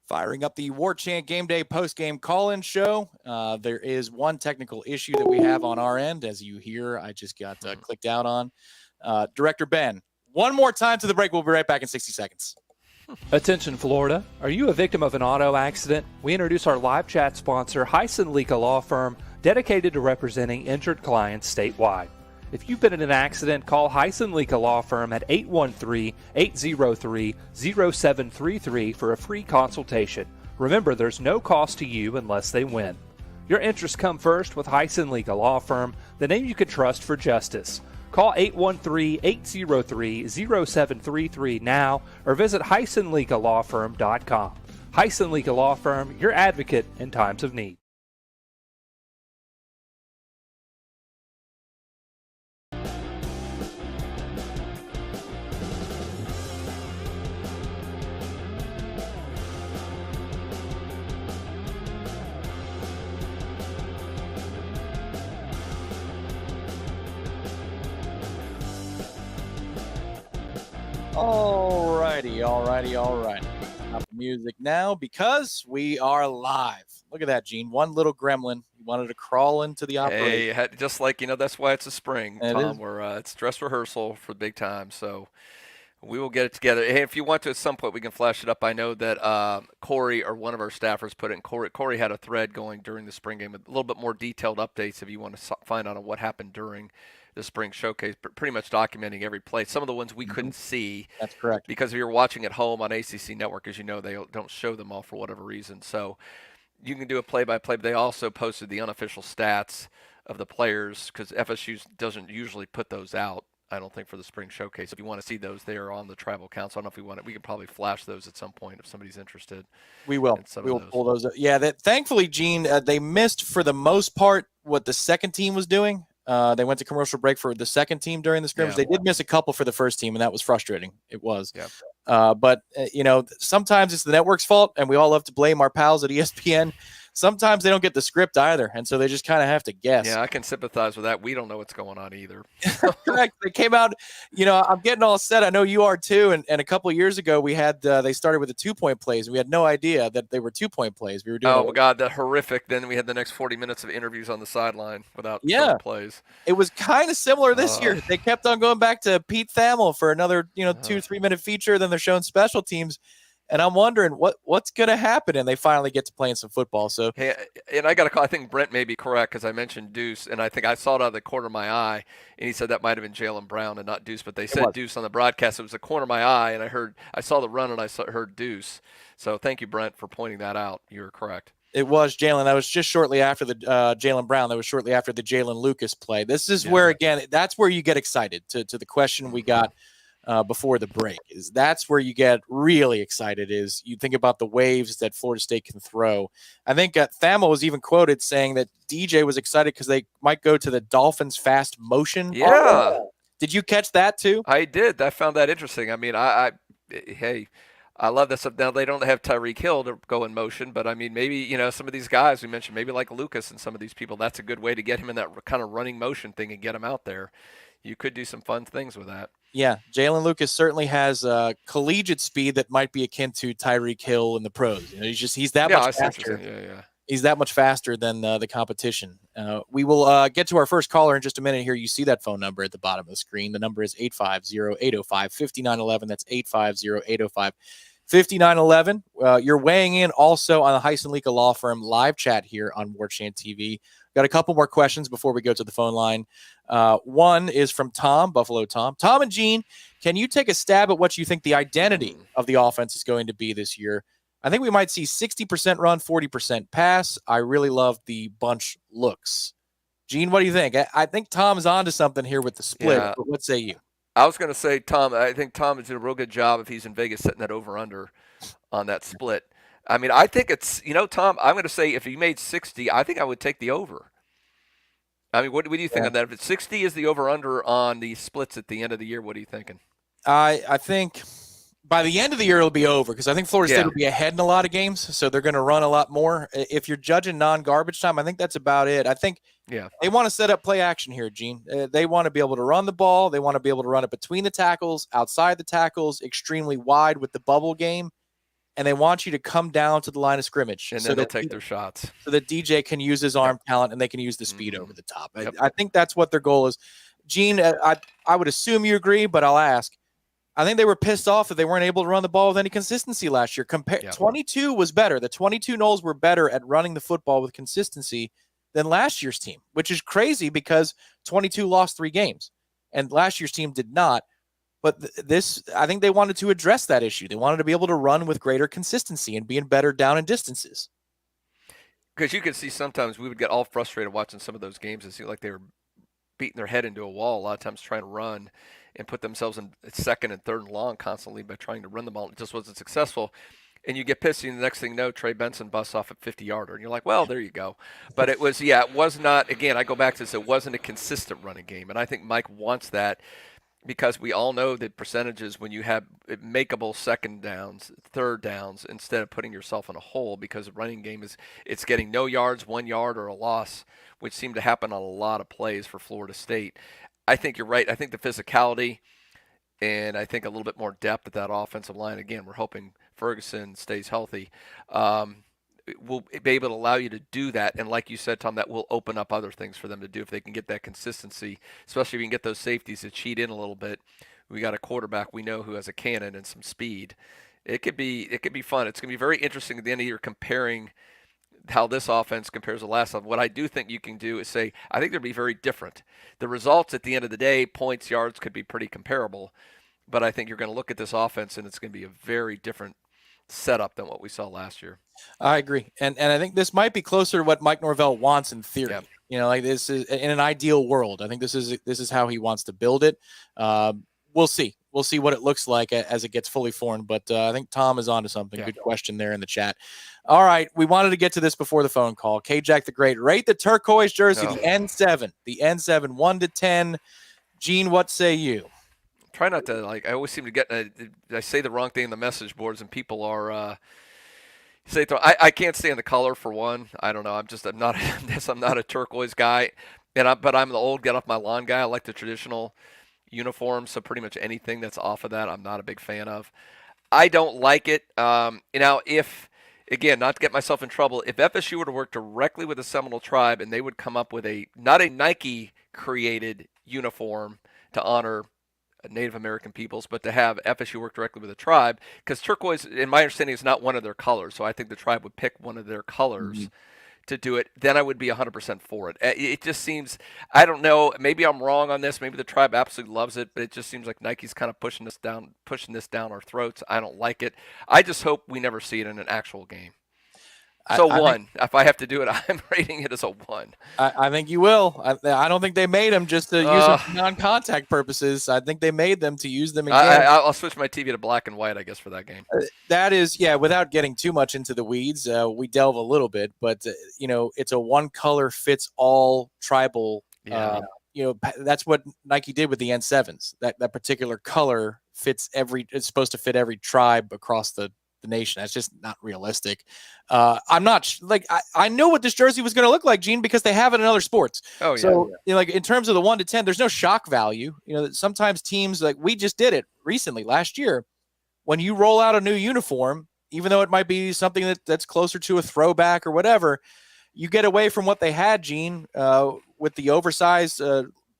Firing up the Warchant Game Day post-game call-in show. There is one technical issue that we have on our end. As you hear, I just got clicked out on. Director Ben, one more time to the break. We'll be right back in 60 seconds. Attention Florida, are you a victim of an auto accident? We introduce our live chat sponsor, Hyson Lika Law Firm, dedicated to representing injured clients statewide. If you've been in an accident, call Hyson Lika Law Firm at 813-803-0733 for a free consultation. Remember, there's no cost to you unless they win. Your interests come first with Hyson Lika Law Firm, the name you can trust for justice. Call 813-803-0733 now or visit HysonLikaLawFirm.com. Hyson Lika Law Firm, your advocate in times of need. All right. Stop the music now because we are live. Look at that, Gene. One little gremlin. He wanted to crawl into the operation. Hey, just like, that's why it's a spring, Tom, is. where it's dress rehearsal for the big time. So we will get it together. Hey, if you want to, at some point, we can flash it up. I know that Corey, or one of our staffers, put it in. Corey had a thread going during the spring game with a little bit more detailed updates if you want to find out on what happened during the spring showcase, pretty much documenting every play. Some of the ones we couldn't see. That's correct. Because if you're watching at home on ACC Network, as you know, they don't show them all for whatever reason. So you can do a play-by-play, but they also posted the unofficial stats of the players because FSU doesn't usually put those out, I don't think, for the spring showcase. If you want to see those, they are on the Tribal Council. I don't know if we can probably flash those at some point if somebody's interested. We will. We will pull those up. Yeah, thankfully, Gene, they missed for the most part what the second team was doing. They went to commercial break for the second team during the scrimmage. They did miss a couple for the first team, and that was frustrating. It was. Yeah. But sometimes it's the network's fault, and we all love to blame our pals at ESPN. sometimes they don't get the script either, and so they just kind of have to guess. Yeah, I can sympathize with that. We don't know what's going on either. Correct. They came out, I'm getting all set. I know you are too. And a couple of years ago, we had they started with the 2-point plays, and we had no idea that they were 2-point plays. We were doing. Oh my God, the horrific! Then we had the next 40 minutes of interviews on the sideline without plays. It was kind of similar this year. They kept on going back to Pete Thamel for another 2-3 minute feature. Then they're showing special teams. And I'm wondering what's going to happen, and they finally get to playing some football. So, hey, and I got a call. I think Brent may be correct because I mentioned Deuce, and I think I saw it out of the corner of my eye, and he said that might have been Jalen Brown and not Deuce, but they said Deuce on the broadcast. It was the corner of my eye, and I saw the run, and I heard Deuce. So thank you, Brent, for pointing that out. You were correct. It was Jalen. That was just shortly after the Jalen Brown. That was shortly after the Jalen Lucas play. This is where, again, that's where you get excited. To the question we got before the break, that's where you get really excited. Is you think about the waves that Florida State can throw. I think Thamel was even quoted saying that DJ was excited because they might go to the Dolphins fast motion. Yeah. Did you catch that too? I did. I found that interesting. I mean, hey, I love this. Now they don't have Tyreek Hill to go in motion, but I mean, maybe some of these guys we mentioned, maybe like Lucas and some of these people, that's a good way to get him in that kind of running motion thing and get him out there. You could do some fun things with that. Yeah, Jalen Lucas certainly has collegiate speed that might be akin to Tyreek Hill in the pros. He's that much faster. Yeah. He's that much faster than the competition. We will get to our first caller in just a minute here. You see that phone number at the bottom of the screen. The number is 850-805-5911. That's 850-805-5911. You're weighing in also on the Heisen Lika Law Firm live chat here on Warchant TV. Got a couple more questions before we go to the phone line. One is from Tom, Buffalo Tom. Tom and Gene, can you take a stab at what you think the identity of the offense is going to be this year? I think we might see 60% run, 40% pass. I really love the bunch looks. Gene, what do you think? I think Tom is onto something here with the split. Yeah. But what say you? I was going to say, Tom, I think Tom is doing a real good job if he's in Vegas setting that over-under on that split. I mean, I think it's, Tom, I'm going to say if he made 60, I think I would take the over. I mean, what do you think of that? If it's 60 is the over-under on the splits at the end of the year, what are you thinking? I think by the end of the year it'll be over because I think Florida State will be ahead in a lot of games, so they're going to run a lot more. If you're judging non-garbage time, I think that's about it. I think they want to set up play action here, Gene. They want to be able to run the ball. They want to be able to run it between the tackles, outside the tackles, extremely wide with the bubble game. And they want you to come down to the line of scrimmage. And then they'll take their shots. So that DJ can use his arm talent and they can use the speed over the top. I think that's what their goal is. Gene, I would assume you agree, but I'll ask. I think they were pissed off that they weren't able to run the ball with any consistency last year. 22 was better. The 22 Noles were better at running the football with consistency than last year's team, which is crazy because 22 lost 3 games. And last year's team did not. But I think they wanted to address that issue. They wanted to be able to run with greater consistency and being better down in distances. Because you could see sometimes we would get all frustrated watching some of those games and see like they were beating their head into a wall a lot of times trying to run and put themselves in second and third and long constantly by trying to run the ball. It just wasn't successful. And you get pissed, and the next thing you know, Trey Benson busts off at 50-yarder. And you're like, well, there you go. But it was not, again, I go back to this, it wasn't a consistent running game. And I think Mike wants that. Because we all know the percentages when you have makeable second downs, third downs, instead of putting yourself in a hole because the running game it's getting no yards, 1 yard, or a loss, which seemed to happen on a lot of plays for Florida State. I think you're right. I think the physicality and I think a little bit more depth at that offensive line. Again, we're hoping Ferguson stays healthy. Will be able to allow you to do that. And like you said, Tom, that will open up other things for them to do if they can get that consistency, especially if you can get those safeties to cheat in a little bit. We got a quarterback we know who has a cannon and some speed. It could be fun. It's going to be very interesting at the end of the year comparing how this offense compares to last time. What I do think you can do is say, I think they'll be very different. The results at the end of the day, points, yards, could be pretty comparable. But I think you're going to look at this offense and it's going to be a very different setup than what we saw last year. I agree. And I think this might be closer to what Mike Norvell wants in theory. Yep. Like this is in an ideal world. I think this is how he wants to build it. We'll see. We'll see what it looks like as it gets fully formed. But I think Tom is onto something. Yeah. Good question there in the chat. All right. We wanted to get to this before the phone call. K-Jack the Great. Rate the turquoise jersey, the N7. The N7, 1 to 10. Gene, what say you? Try not to, I always seem to get, I say the wrong thing in the message boards and people are Say I can't stand the color for one. I don't know. I'm not I'm not a turquoise guy, but I'm the old get off my lawn guy. I like the traditional uniform. So pretty much anything that's off of that, I'm not a big fan of. I don't like it. If again, not to get myself in trouble, if FSU were to work directly with the Seminole tribe and they would come up with not a Nike created uniform to honor Native American peoples, but to have FSU work directly with the tribe, because turquoise, in my understanding, is not one of their colors. So I think the tribe would pick one of their colors to do it. Then I would be 100% for it. It just seems, I don't know, maybe I'm wrong on this. Maybe the tribe absolutely loves it, but it just seems like Nike's kind of pushing this down our throats. I don't like it. I just hope we never see it in an actual game. So if I have to do it, I'm rating it as a 1. I think you will. I don't think they made them just to use them for non-contact purposes. I think they made them to use them in games. I'll switch my TV to black and white, I guess, for that game. That is, without getting too much into the weeds, we delve a little bit, but, it's a one-color-fits-all tribal. Yeah. That's what Nike did with the N7s. That particular color it's supposed to fit every tribe across the nation. That's just not realistic. I'm not I know what this jersey was going to look like, Gene, because they have it in other sports. Oh, yeah. So, in terms of the 1 to 10, there's no shock value. Sometimes teams, like we just did it recently last year, when you roll out a new uniform, even though it might be something that's closer to a throwback or whatever, you get away from what they had, Gene, with the oversized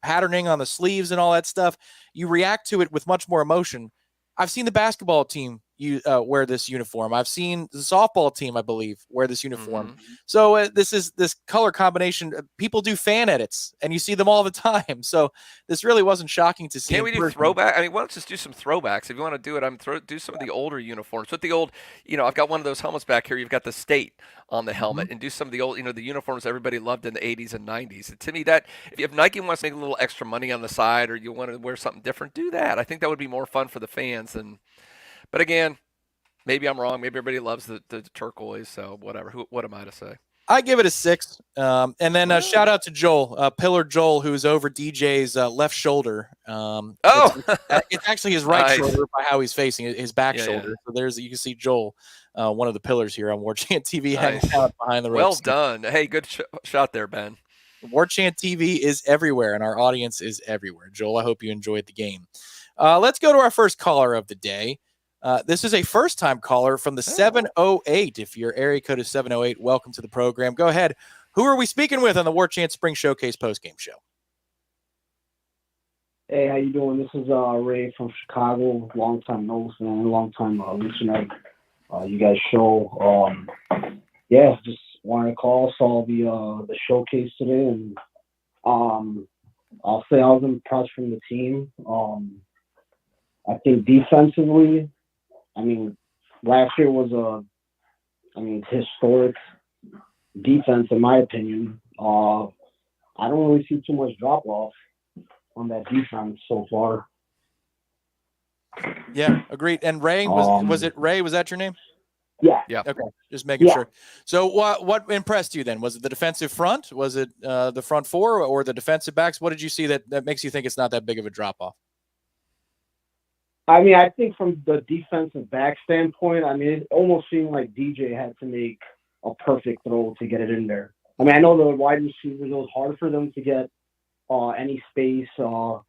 patterning on the sleeves and all that stuff. You react to it with much more emotion. I've seen the basketball team wear this uniform. I've seen the softball team, I believe, wear this uniform. Mm-hmm. So this color combination, people do fan edits, and you see them all the time. So this really wasn't shocking to see. Can't we do throwback? I mean, why don't just do some throwbacks? If you want to do it, do some of the older uniforms. With the old, I've got one of those helmets back here. You've got the state on the helmet, and do some of the old, the uniforms everybody loved in the 80s and 90s. And to me, if Nike wants to make a little extra money on the side, or you want to wear something different, do that. I think that would be more fun for the fans But again, maybe I'm wrong. Maybe everybody loves the turquoise, so whatever. What am I to say? I give it a 6. And then shout out to Joel, Pillar Joel, who's over DJ's left shoulder. It's actually his right shoulder by how he's facing it, his back shoulder. Yeah. So you can see Joel, one of the pillars here on Warchant TV, hanging out behind the ropes. Well done. Hey, good shot there, Ben. Warchant TV is everywhere, and our audience is everywhere. Joel, I hope you enjoyed the game. Let's go to our first caller of the day. This is a first-time caller from the 708. If your area code is 708, welcome to the program. Go ahead. Who are we speaking with on the Warchant Spring Showcase postgame show? Hey, how you doing? This is Ray from Chicago, long-time Noles fan, long-time listener. You guys show. Just wanted to call, saw the showcase today, and I'll say I was impressed from the team. I think defensively, last year was historic defense, in my opinion. I don't really see too much drop-off on that defense so far. Yeah, agreed. And Ray, was it Ray? Was that your name? Yeah. Okay, just making sure. So what impressed you then? Was it the defensive front? Was it the front four or the defensive backs? What did you see that makes you think it's not that big of a drop-off? I think from the defensive back standpoint, it almost seemed like DJ had to make a perfect throw to get it in there. I know the wide receivers, it was hard for them to get any space to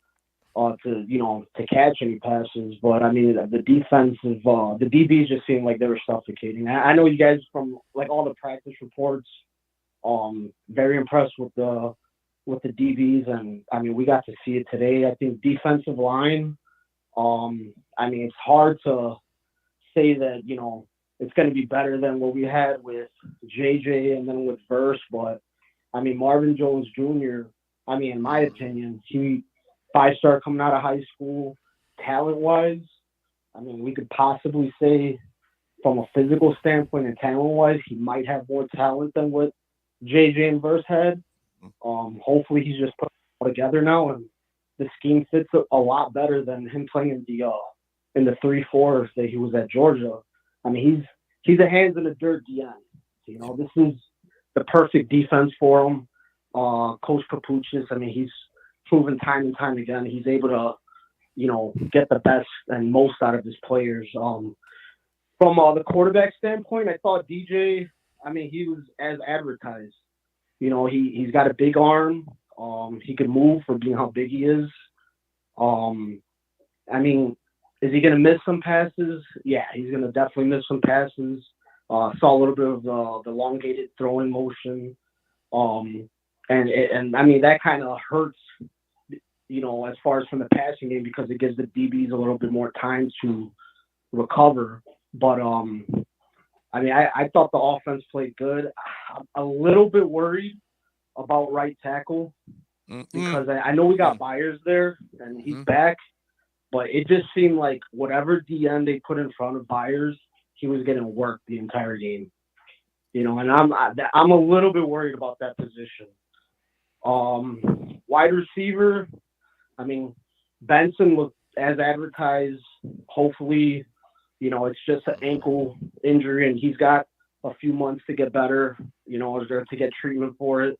catch any passes, but the defensive, the DBs just seemed like they were suffocating. I know you guys from all the practice reports, very impressed with the DBs, and we got to see it today. I think defensive line. It's hard to say that, it's going to be better than what we had with JJ and then with Verse, but Marvin Jones Jr., in my opinion, he 5-star coming out of high school, talent-wise. We could possibly say from a physical standpoint and talent-wise, he might have more talent than what JJ and Verse had. Hopefully he's just put it all together now, and the scheme fits a lot better than him playing in the 3-4s that he was at Georgia. He's a hands in the dirt DN. This is the perfect defense for him. Coach Capuchis, he's proven time and time again he's able to, get the best and most out of his players. From the quarterback standpoint, I thought DJ. I mean, he was as advertised. You know, he's got a big arm. He can move for being how big he is. I mean, is he going to miss some passes? Yeah, he's going to definitely miss some passes. Saw a little bit of the elongated throwing motion. And I mean, that kind of hurts, you know, as far as from the passing game because it gives the DBs a little bit more time to recover. But, I mean, I thought the offense played good. I'm a little bit worried about right tackle because I know we got Byers there and he's back, but it just seemed like whatever DN they put in front of Byers, he was getting worked the entire game. You know, and I'm a little bit worried about that position. Wide receiver, I mean, Benson was as advertised. Hopefully, you know, it's just an ankle injury, and he's got a few months to get better, you know, to get treatment for it.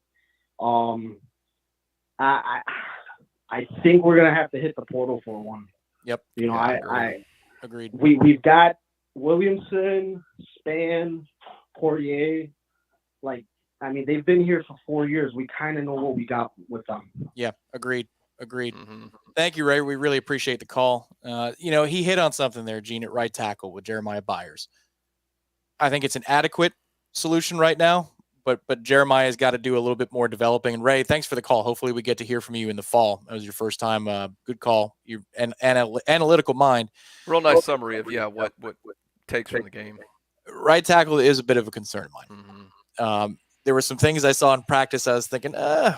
I think we're gonna have to hit the portal for one. Yep. You know, I agreed. We've got Williamson, Span, Poirier. Like, I mean, they've been here for 4 years. We kind of know what we got with them. Yeah, agreed. Thank you, Ray. We really appreciate the call. You know, he hit on something there, Gene, at right tackle with Jeremiah Byers. I think it's an adequate solution right now, but Jeremiah's got to do a little bit more developing. And Ray, thanks for the call. Hopefully we get to hear from you in the fall. That was your first time. Good call. You're an analytical mind. Real nice summary of what takes from the game. Right tackle is a bit of a concern of mine. There were some things I saw in practice. I was thinking,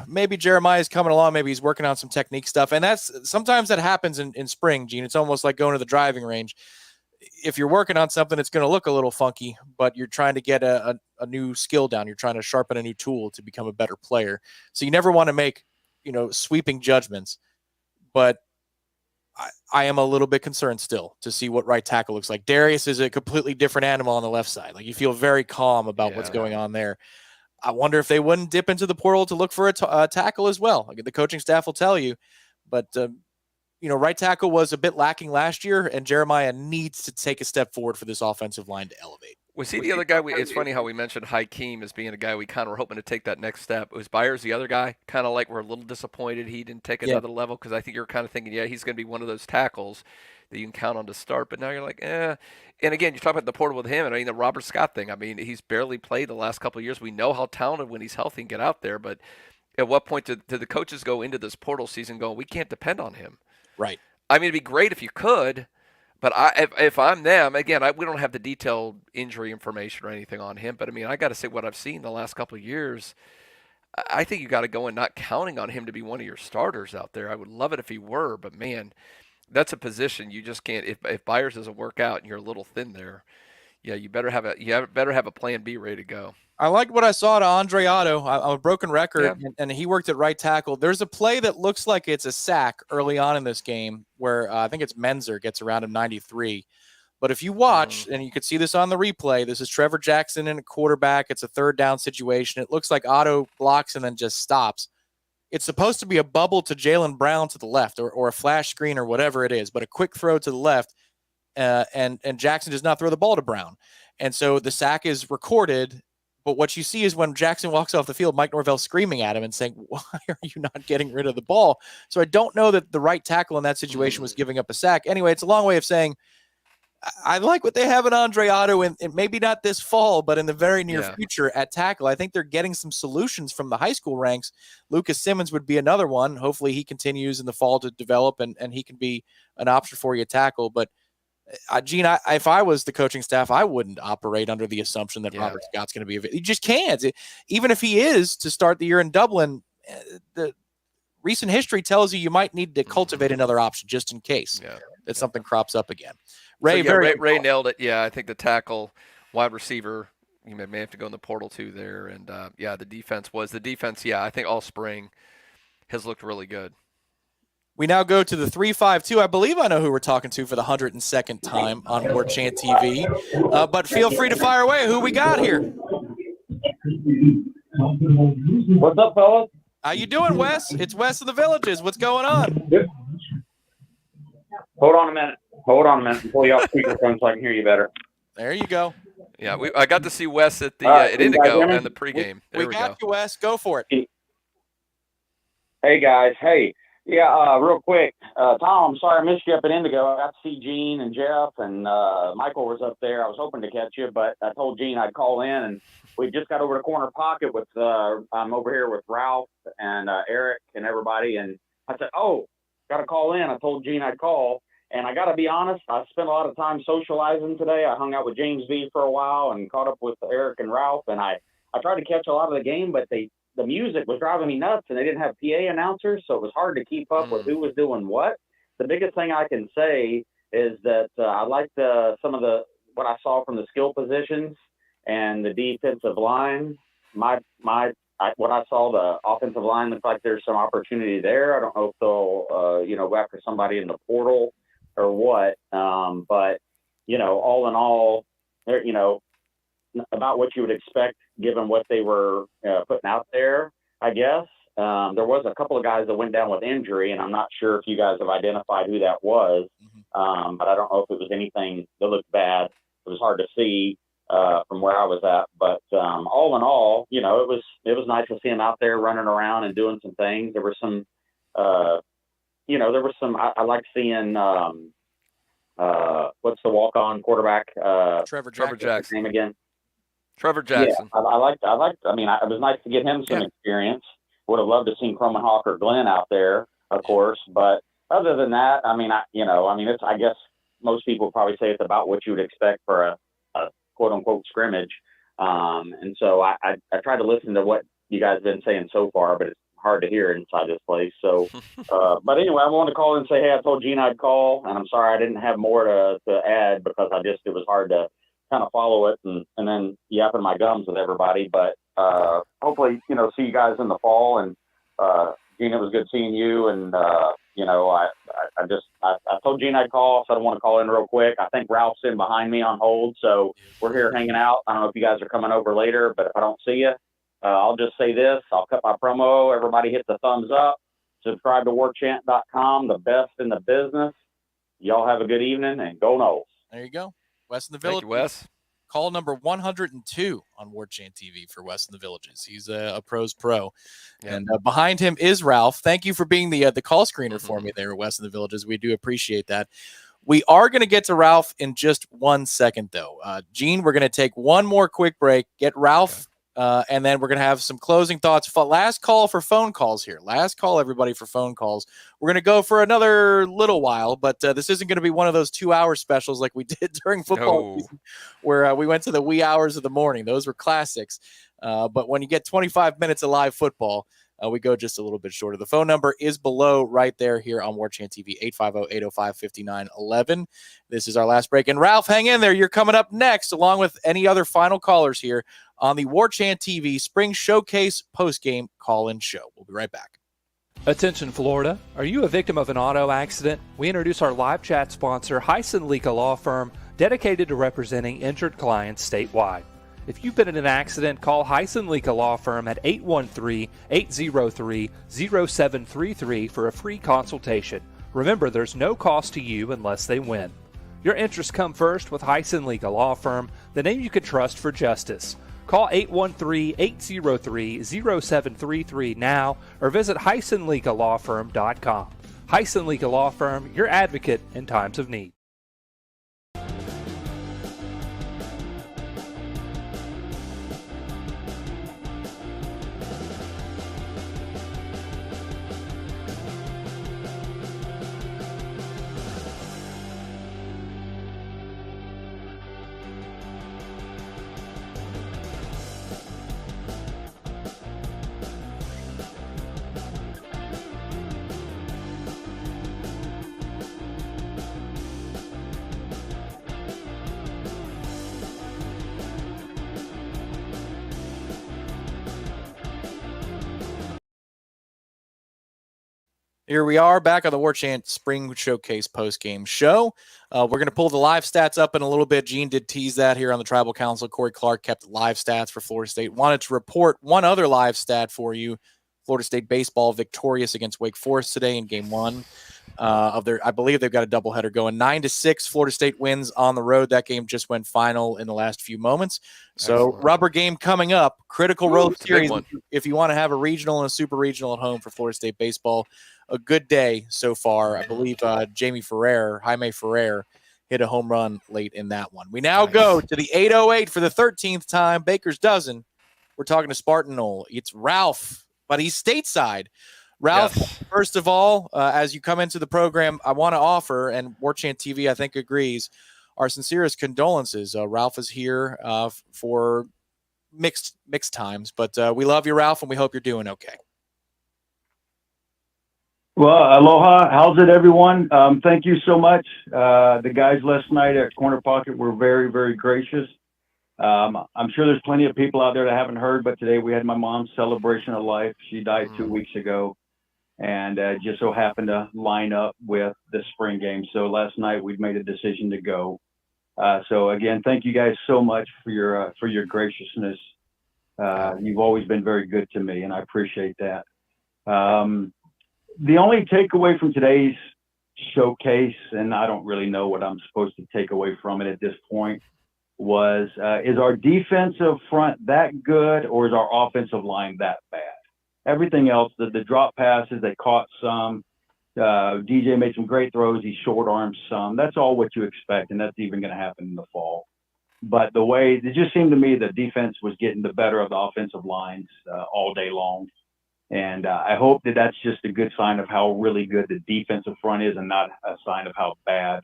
maybe Jeremiah's coming along. Maybe he's working on some technique stuff. And sometimes that happens in spring, Gene. It's almost like going to the driving range. If you're working on something, it's going to look a little funky, but you're trying to get a new skill down. You're trying to sharpen a new tool to become a better player. So you never want to make, you know, sweeping judgments. But I am a little bit concerned still to see what right tackle looks like. Darius is a completely different animal on the left side. Like, you feel very calm about what's going on there. I wonder if they wouldn't dip into the portal to look for a tackle as well. Like, the coaching staff will tell you. But, you know, right tackle was a bit lacking last year, and Jeremiah needs to take a step forward for this offensive line to elevate. Was he the other guy? It's funny how we mentioned Hakeem as being a guy we kind of were hoping to take that next step. Was Byers the other guy? Kind of like we're a little disappointed he didn't take another level, because I think you're kind of thinking, he's going to be one of those tackles that you can count on to start. But now you're like, And again, you talk about the portal with him, and I mean the Robert Scott thing. I mean, he's barely played the last couple of years. We know how talented when he's healthy and get out there, but at what point did the coaches go into this portal season going, we can't depend on him? Right. I mean, it'd be great if you could. But if I'm them, again, we don't have the detailed injury information or anything on him. But, I mean, I got to say what I've seen the last couple of years, I think you got to go in not counting on him to be one of your starters out there. I would love it if he were. But, man, that's a position you just can't. If Byers doesn't work out and you're a little thin there, you better have a plan B ready to go. I liked what I saw to Andre Otto. I'm a broken record, and he worked at right tackle. There's a play that looks like it's a sack early on in this game where I think it's Menzer gets around him 93. But if you watch, and you could see this on the replay, this is Trevor Jackson in a quarterback. It's a third down situation. It looks like Otto blocks and then just stops. It's supposed to be a bubble to Jalen Brown to the left, or a flash screen or whatever it is, but a quick throw to the left, and Jackson does not throw the ball to Brown. And so the sack is recorded. But what you see is when Jackson walks off the field, Mike Norvell screaming at him and saying, why are you not getting rid of the ball? So I don't know that the right tackle in that situation was giving up a sack. Anyway, it's a long way of saying I like what they have in Andre Otto, and maybe not this fall, but in the very near future at tackle. I think they're getting some solutions from the high school ranks. Lucas Simmons would be another one. Hopefully he continues in the fall to develop, and he can be an option for you at tackle. But Gene, if I was the coaching staff, I wouldn't operate under the assumption that Robert Scott's going to be. You just can't. Even if he is to start the year in Dublin, the recent history tells you might need to cultivate another option just in case that something crops up again. Ray nailed it. Yeah, I think the tackle, wide receiver, you may have to go in the portal too there. And the defense. I think all spring has looked really good. We now go to the 352. I believe I know who we're talking to for the 102nd time on Warchant TV. But feel free to fire away. Who we got here? What's up, fellas? How you doing, Wes? It's Wes of the Villages. What's going on? Hold on a minute. Pull you off speakerphone so I can hear you better. There you go. Yeah, I got to see Wes at the All right, at can you guys Indigo hear me? and the pregame. There We we got go. you, Wes. Go for it. Hey guys, hey, yeah, real quick, Tom, I'm sorry I missed you up at Indigo. I got to see Gene and Jeff and Michael was up there. I was hoping to catch you, but I told Gene I'd call in, and we just got over to Corner Pocket with I'm over here with Ralph and Eric and everybody, and I said, oh, got to call in. I told Gene I'd call, and I got to be honest, I spent a lot of time socializing today. I hung out with James V for a while and caught up with Eric and Ralph, and I tried to catch a lot of the game, but the music was driving me nuts, and they didn't have PA announcers, so it was hard to keep up with who was doing what. The biggest thing I can say is that I liked some of what I saw from the skill positions and the defensive line. What I saw, the offensive line looks like there's some opportunity there. I don't know if they'll go after somebody in the portal or what, but all in all, they're about what you would expect given what they were putting out there, I guess. There was a couple of guys that went down with injury, and I'm not sure if you guys have identified who that was, but I don't know if it was anything that looked bad. It was hard to see from where I was at, but all in all, it was nice to see him out there running around and doing some things. There were some, I like seeing, what's the walk-on quarterback? Trevor Jackson. What's his name again? Trevor Jackson. Yeah, it was nice to get him some experience. Would have loved to seen Croman Hawk or Glenn out there, of course. But other than that, I guess most people probably say it's about what you would expect for a quote unquote scrimmage. And so I tried to listen to what you guys have been saying so far, but it's hard to hear inside this place. So, but anyway, I wanted to call and say, hey, I told Gene I'd call, and I'm sorry I didn't have more to add because it was hard to kind of follow it and then yapping my gums with everybody. But hopefully, see you guys in the fall. And Gene, it was good seeing you. And I told Gene I'd call, so I don't want to call in real quick. I think Ralph's in behind me on hold, so we're here hanging out. I don't know if you guys are coming over later, but if I don't see you, I'll just say this. I'll cut my promo. Everybody hit the thumbs up. Subscribe to warchant.com, the best in the business. Y'all have a good evening, and go Noles. There you go. Wes in the Village. Thank you, Wes. Call number 102 on Warchant TV for Wes in the Villages. He's a pros pro. Yep. And behind him is Ralph. Thank you for being the call screener for me there, Wes in the Villages. We do appreciate that. We are going to get to Ralph in just 1 second, though. Gene, we're going to take one more quick break, get Ralph, and then we're going to have some closing thoughts. Last call for phone calls here. Last call, everybody, for phone calls. We're going to go for another little while, but this isn't going to be one of those 2-hour specials like we did during football season, where we went to the wee hours of the morning. Those were classics. But when you get 25 minutes of live football, we go just a little bit shorter. The phone number is below right there here on Warchant TV, 850-805-5911. This is our last break. And Ralph, hang in there. You're coming up next, along with any other final callers here on the Warchant TV Spring Showcase Postgame Call-In Show. We'll be right back. Attention, Florida. Are you a victim of an auto accident? We introduce our live chat sponsor, Hyson Lika Law Firm, dedicated to representing injured clients statewide. If you've been in an accident, call Hyson Lika Law Firm at 813-803-0733 for a free consultation. Remember, there's no cost to you unless they win. Your interests come first with Hyson Lika Law Firm, the name you can trust for justice. Call 813-803-0733 now or visit HysonLikaLawFirm.com. Hyson Lika Law Firm, your advocate in times of need. Here we are back on the Warchant Spring Showcase post-game show. We're going to pull the live stats up in a little bit. Gene did tease that here on the Tribal Council. Corey Clark kept live stats for Florida State. Wanted to report one other live stat for you. Florida State baseball victorious against Wake Forest today in Game 1. I believe they've got a doubleheader going. 9-6, Florida State wins on the road. That game just went final in the last few moments. So Excellent. rubber game coming up. Critical Road it's a big Series. one. If you want to have a regional and a super regional at home for Florida State baseball, a good day so far. I believe Jaime Ferrer hit a home run late in that one. We now go to the 808 for the 13th time. Baker's Dozen. We're talking to Spartan Knoll. It's Ralph, but he's stateside. Ralph, first of all, as you come into the program, I want to offer, and Warchant TV, I think, agrees, our sincerest condolences. Ralph is here for mixed times, but we love you, Ralph, and we hope you're doing okay. Well, aloha. How's it, everyone? Thank you so much. The guys last night at Corner Pocket were very, very gracious. I'm sure there's plenty of people out there that haven't heard, but today we had my mom's celebration of life. She died 2 weeks ago, and just so happened to line up with the spring game. So last night we made a decision to go. So again, thank you guys so much for your graciousness. You've always been very good to me, and I appreciate that. The only takeaway from today's showcase, and I don't really know what I'm supposed to take away from it at this point, was is our defensive front that good, or is our offensive line that bad? Everything else, the drop passes, they caught some. DJ made some great throws. He short-armed some. That's all what you expect, and that's even going to happen in the fall. But the way it just seemed to me the defense was getting the better of the offensive lines all day long. And I hope that that's just a good sign of how really good the defensive front is and not a sign of how bad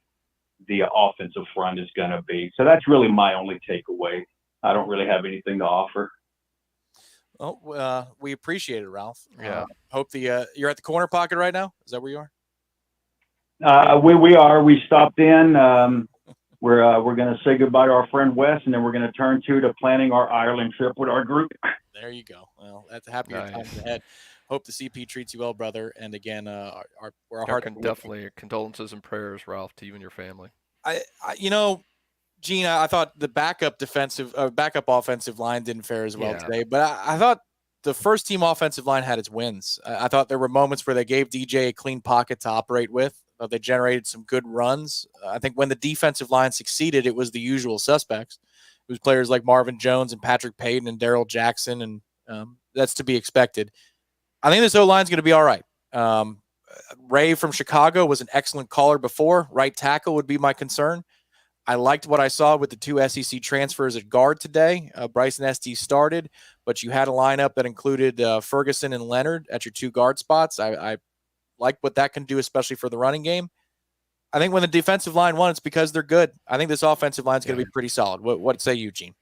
the offensive front is going to be. So that's really my only takeaway. I don't really have anything to offer. Well, we appreciate it, Ralph. Yeah. Hope you're at the Corner Pocket right now. Is that where you are? We are. We stopped in. We're going to say goodbye to our friend Wes, and then we're going to turn to planning our Ireland trip with our group. There you go. Well, that's happier times ahead. Hope the CP treats you well, brother. And again, we're definitely condolences and prayers, Ralph, to you and your family. Gene, I thought the backup offensive line didn't fare as well today, but I thought the first team offensive line had its wins. I thought there were moments where they gave DJ a clean pocket to operate with. They generated some good runs. I think when the defensive line succeeded, it was the usual suspects. It was players like Marvin Jones and Patrick Payton and Daryl Jackson, and that's to be expected. I think this O-line is going to be all right. Ray from Chicago was an excellent caller before. Right tackle would be my concern. I liked what I saw with the two SEC transfers at guard today. Bryson Estes started, but you had a lineup that included Ferguson and Leonard at your two guard spots. I like what that can do, especially for the running game. I think when the defensive line won, it's because they're good. I think this offensive line is going to be pretty solid. What say you, Gene?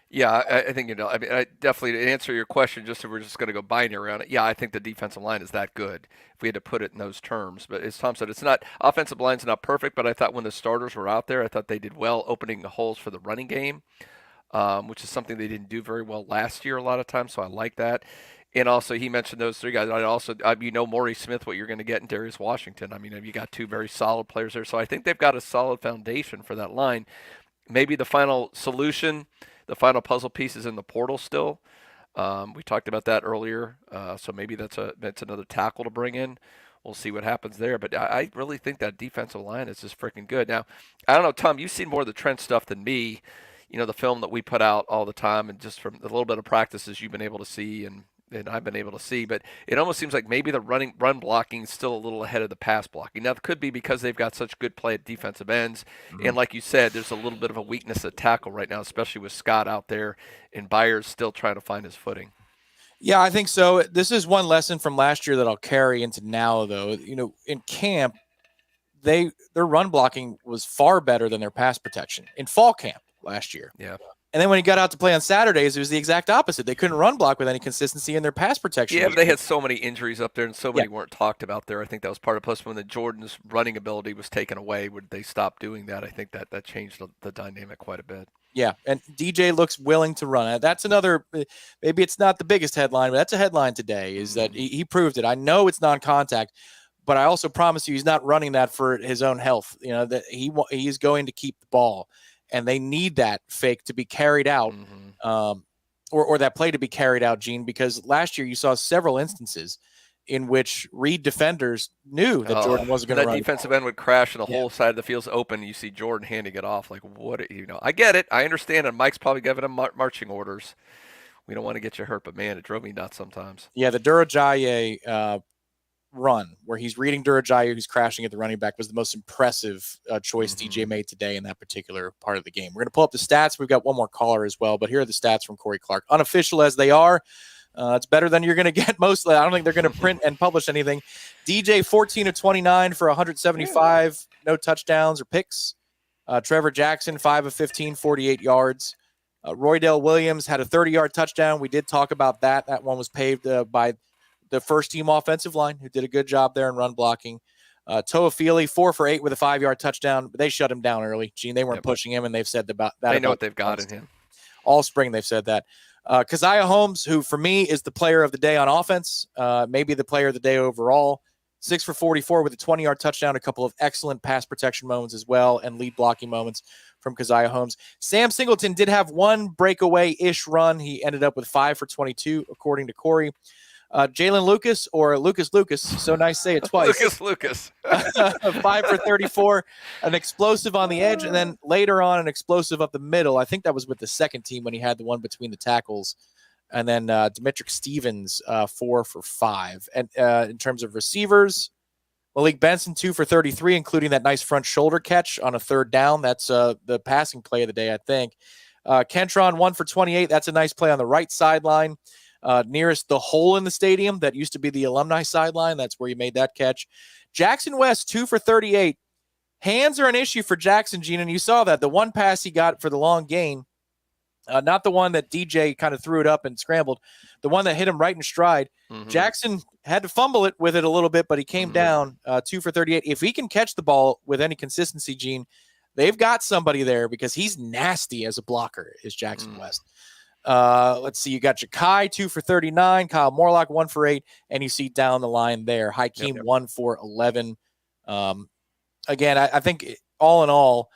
Yeah, I think, I definitely, to answer your question, just if we're just going to go binary on it, yeah, I think the defensive line is that good, if we had to put it in those terms. But as Tom said, it's not, offensive line's not perfect, but I thought when the starters were out there, I thought they did well opening the holes for the running game, which is something they didn't do very well last year a lot of times, so I like that. And also, he mentioned those three guys. Maury Smith, what you're going to get in Darius Washington. You got two very solid players there. So I think they've got a solid foundation for that line. Maybe the final solution, the final puzzle piece is in the portal still. We talked about that earlier. So maybe that's another tackle to bring in. We'll see what happens there. But I really think that defensive line is just freaking good. Now, I don't know, Tom, you've seen more of the Trent stuff than me. The film that we put out all the time, and just from the little bit of practices you've been able to see and I've been able to see, but it almost seems like maybe the run blocking is still a little ahead of the pass blocking. Now, it could be because they've got such good play at defensive ends, and like you said, there's a little bit of a weakness at tackle right now, especially with Scott out there and Byers still trying to find his footing. Yeah, I think so. This is one lesson from last year that I'll carry into now, though. In camp, their run blocking was far better than their pass protection in fall camp last year. Yeah. And then when he got out to play on Saturdays, it was the exact opposite. They couldn't run block with any consistency in their pass protection. Yeah, but they had so many injuries up there, and so many weren't talked about there. I think that was part of plus when the Jordan's running ability was taken away, would they stop doing that? I think that changed the dynamic quite a bit. Yeah, and DJ looks willing to run. That's another, maybe it's not the biggest headline, but that's a headline today, is that he proved it. I know it's non-contact, but I also promise you he's not running that for his own health. That he's going to keep the ball. And they need that fake to be carried out, or that play to be carried out, Gene, because last year you saw several instances in which Reed defenders knew that Jordan wasn't going to run. That defensive end would crash and the whole side of the field's open. You see Jordan handing it off. Like, what, I get it. I understand. And Mike's probably giving him marching orders. We don't want to get you hurt, but man, it drove me nuts sometimes. Yeah, the Durajaye run where he's reading Durajaye, who's crashing at the running back, was the most impressive choice DJ made today in that particular part of the game. We're going to pull up the stats. We've got one more caller as well, but here are the stats from Corey Clark. Unofficial as they are, it's better than you're going to get mostly. I don't think they're going to print and publish anything. DJ 14 of 29 for 175, no touchdowns or picks. Trevor Jackson 5 of 15, 48 yards. Roydell Williams had a 30-yard touchdown. We did talk about that. That one was paved by the first-team offensive line, who did a good job there in run blocking. Toafili 4 for 8 with a 5-yard touchdown, but they shut him down early. Gene, they weren't pushing him, and they've said about that. They know what they've got in him. All spring they've said that. Keziah Holmes, who for me is the player of the day on offense, maybe the player of the day overall, 6 for 44 with a 20-yard touchdown, a couple of excellent pass protection moments as well, and lead blocking moments from Keziah Holmes. Sam Singleton did have one breakaway-ish run. He ended up with 5 for 22, according to Corey. Jalen Lucas, or Lucas, so nice to say it twice. Lucas. 5 for 34, an explosive on the edge, and then later on an explosive up the middle. I think that was with the second team when he had the one between the tackles. And then Demetric Stevens, 4 for 5. And in terms of receivers, Malik Benson, 2 for 33, including that nice front shoulder catch on a third down. That's the passing play of the day, I think. Kentron, 1 for 28. That's a nice play on the right sideline. Nearest the hole in the stadium that used to be the alumni sideline. That's where he made that catch. Jackson West, 2 for 38. Hands are an issue for Jackson, Gene, and you saw that. The one pass he got for the long gain, not the one that DJ kind of threw it up and scrambled, the one that hit him right in stride. Jackson had to fumble it with it a little bit, but he came down 2 for 38. If he can catch the ball with any consistency, Gene, they've got somebody there because he's nasty as a blocker, is Jackson West. Let's see. You got Jakai 2 for 39, Kyle Morlock 1 for 8, and you see down the line there, Hakeem 1 for 11. Again, I think all in all,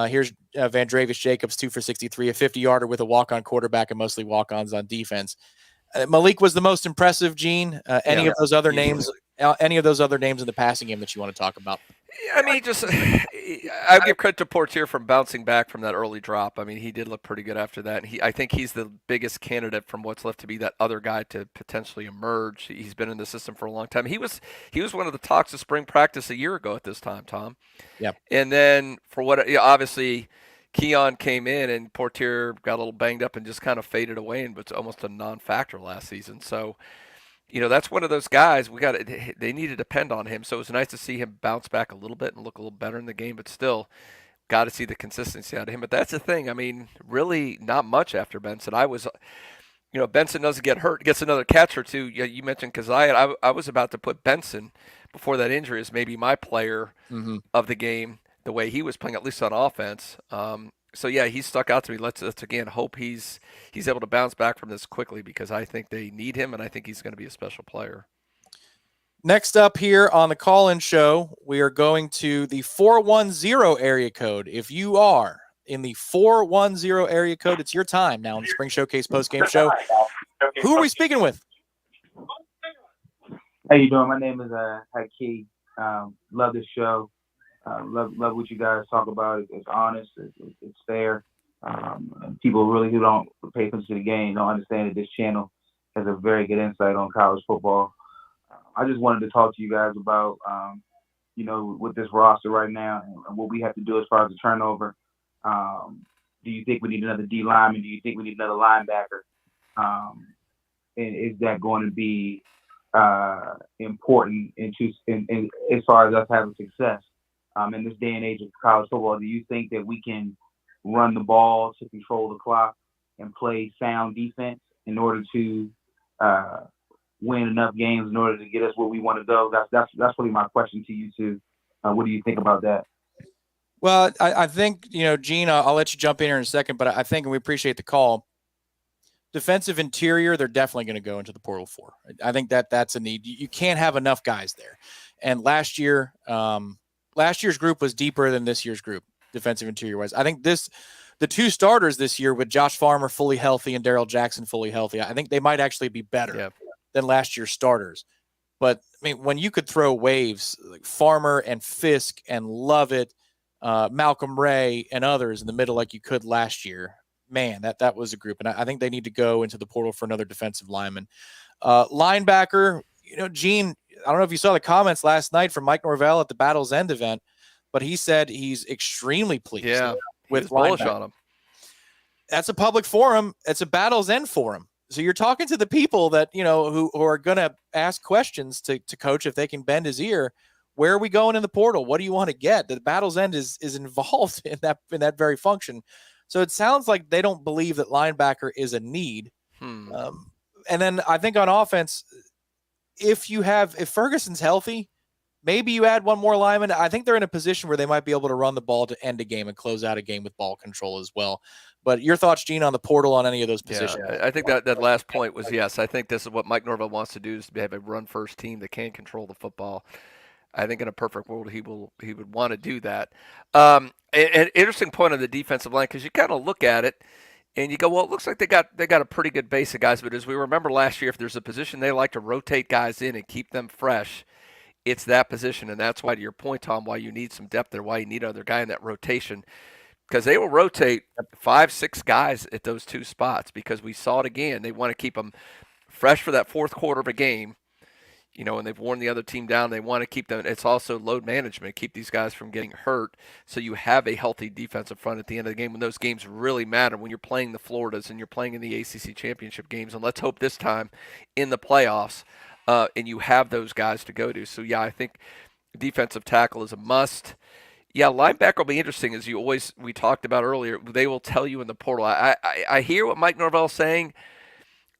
here's Vandravius Jacobs 2 for 63, a 50-yarder with a walk-on quarterback and mostly walk-ons on defense. Malik was the most impressive, Gene. Any of those other names in the passing game that you want to talk about? I mean, I give credit to Portier from bouncing back from that early drop. I mean, he did look pretty good after that. And I think he's the biggest candidate from what's left to be that other guy to potentially emerge. He's been in the system for a long time. He was one of the talks of spring practice a year ago at this time, Tom. Yeah. And then obviously Keon came in and Portier got a little banged up and just kind of faded away and was almost a non-factor last season. So, that's one of those guys they need to depend on him. So it was nice to see him bounce back a little bit and look a little better in the game, but still got to see the consistency out of him. But that's the thing. I mean, really not much after Benson. Benson doesn't get hurt, gets another catch or two. You mentioned Keziah. I was about to put Benson before that injury as maybe my player of the game, the way he was playing, at least on offense. So yeah, he stuck out to me. Let's again hope he's able to bounce back from this quickly because I think they need him and I think he's going to be a special player. Next up here on the call-in show, we are going to the 410 area code. If you are in the 410 area code, it's your time now on the Spring Showcase postgame show. Who are we speaking with? How you doing? My name is Hakeem. Love this show. Love what you guys talk about. It's honest. It's fair. And people really who don't pay attention to the game don't understand that this channel has a very good insight on college football. I just wanted to talk to you guys about, with this roster right now and what we have to do as far as the turnover. Do you think we need another D lineman? Do you think we need another linebacker? And is that going to be important in as far as us having success? In this day and age of college football, do you think that we can run the ball to control the clock and play sound defense in order to win enough games in order to get us where we want to go? That's really my question to you two. What do you think about that? Well, I think, Gene, I'll let you jump in here in a second, but I think, and we appreciate the call, defensive interior, they're definitely going to go into the portal for. I think that's a need. You can't have enough guys there. And last year's group was deeper than this year's group, defensive interior wise. I think the two starters this year with Josh Farmer fully healthy and Darrell Jackson fully healthy, I think they might actually be better than last year's starters. But I mean, when you could throw waves like Farmer and Fisk and Lovett, Malcolm Ray and others in the middle like you could last year, man, that was a group. And I think they need to go into the portal for another defensive lineman. Linebacker, Gene, I don't know if you saw the comments last night from Mike Norvell at the Battle's End event, but he said he's extremely pleased with bullish on him. That's a public forum. It's a Battle's End forum. So you're talking to the people that, who are going to ask questions to coach if they can bend his ear. Where are we going in the portal? What do you want to get? The Battle's End is involved in that very function. So it sounds like they don't believe that linebacker is a need. And then I think on offense, if Ferguson's healthy, maybe you add one more lineman. I think they're in a position where they might be able to run the ball to end a game and close out a game with ball control as well. But your thoughts, Gene, on the portal on any of those positions? Yeah, I think that last point was yes. I think this is what Mike Norvell wants to do, is to have a run-first team that can control the football. I think in a perfect world he would want to do that. An interesting point on the defensive line, because you kind of look at it and you go, well, it looks like they got a pretty good base of guys. But as we remember last year, if there's a position they like to rotate guys in and keep them fresh, it's that position. And that's why, to your point, Tom, why you need some depth there, why you need another guy in that rotation. Because they will rotate 5-6 guys at those two spots, because we saw it again. They want to keep them fresh for that fourth quarter of a game, and they've worn the other team down. They want to keep them. It's also load management, keep these guys from getting hurt, so you have a healthy defensive front at the end of the game when those games really matter, when you're playing the Floridas and you're playing in the ACC championship games. And let's hope this time in the playoffs, and you have those guys to go to. So, yeah, I think defensive tackle is a must. Yeah, linebacker will be interesting, as we talked about earlier. They will tell you in the portal. I hear what Mike Norvell's saying.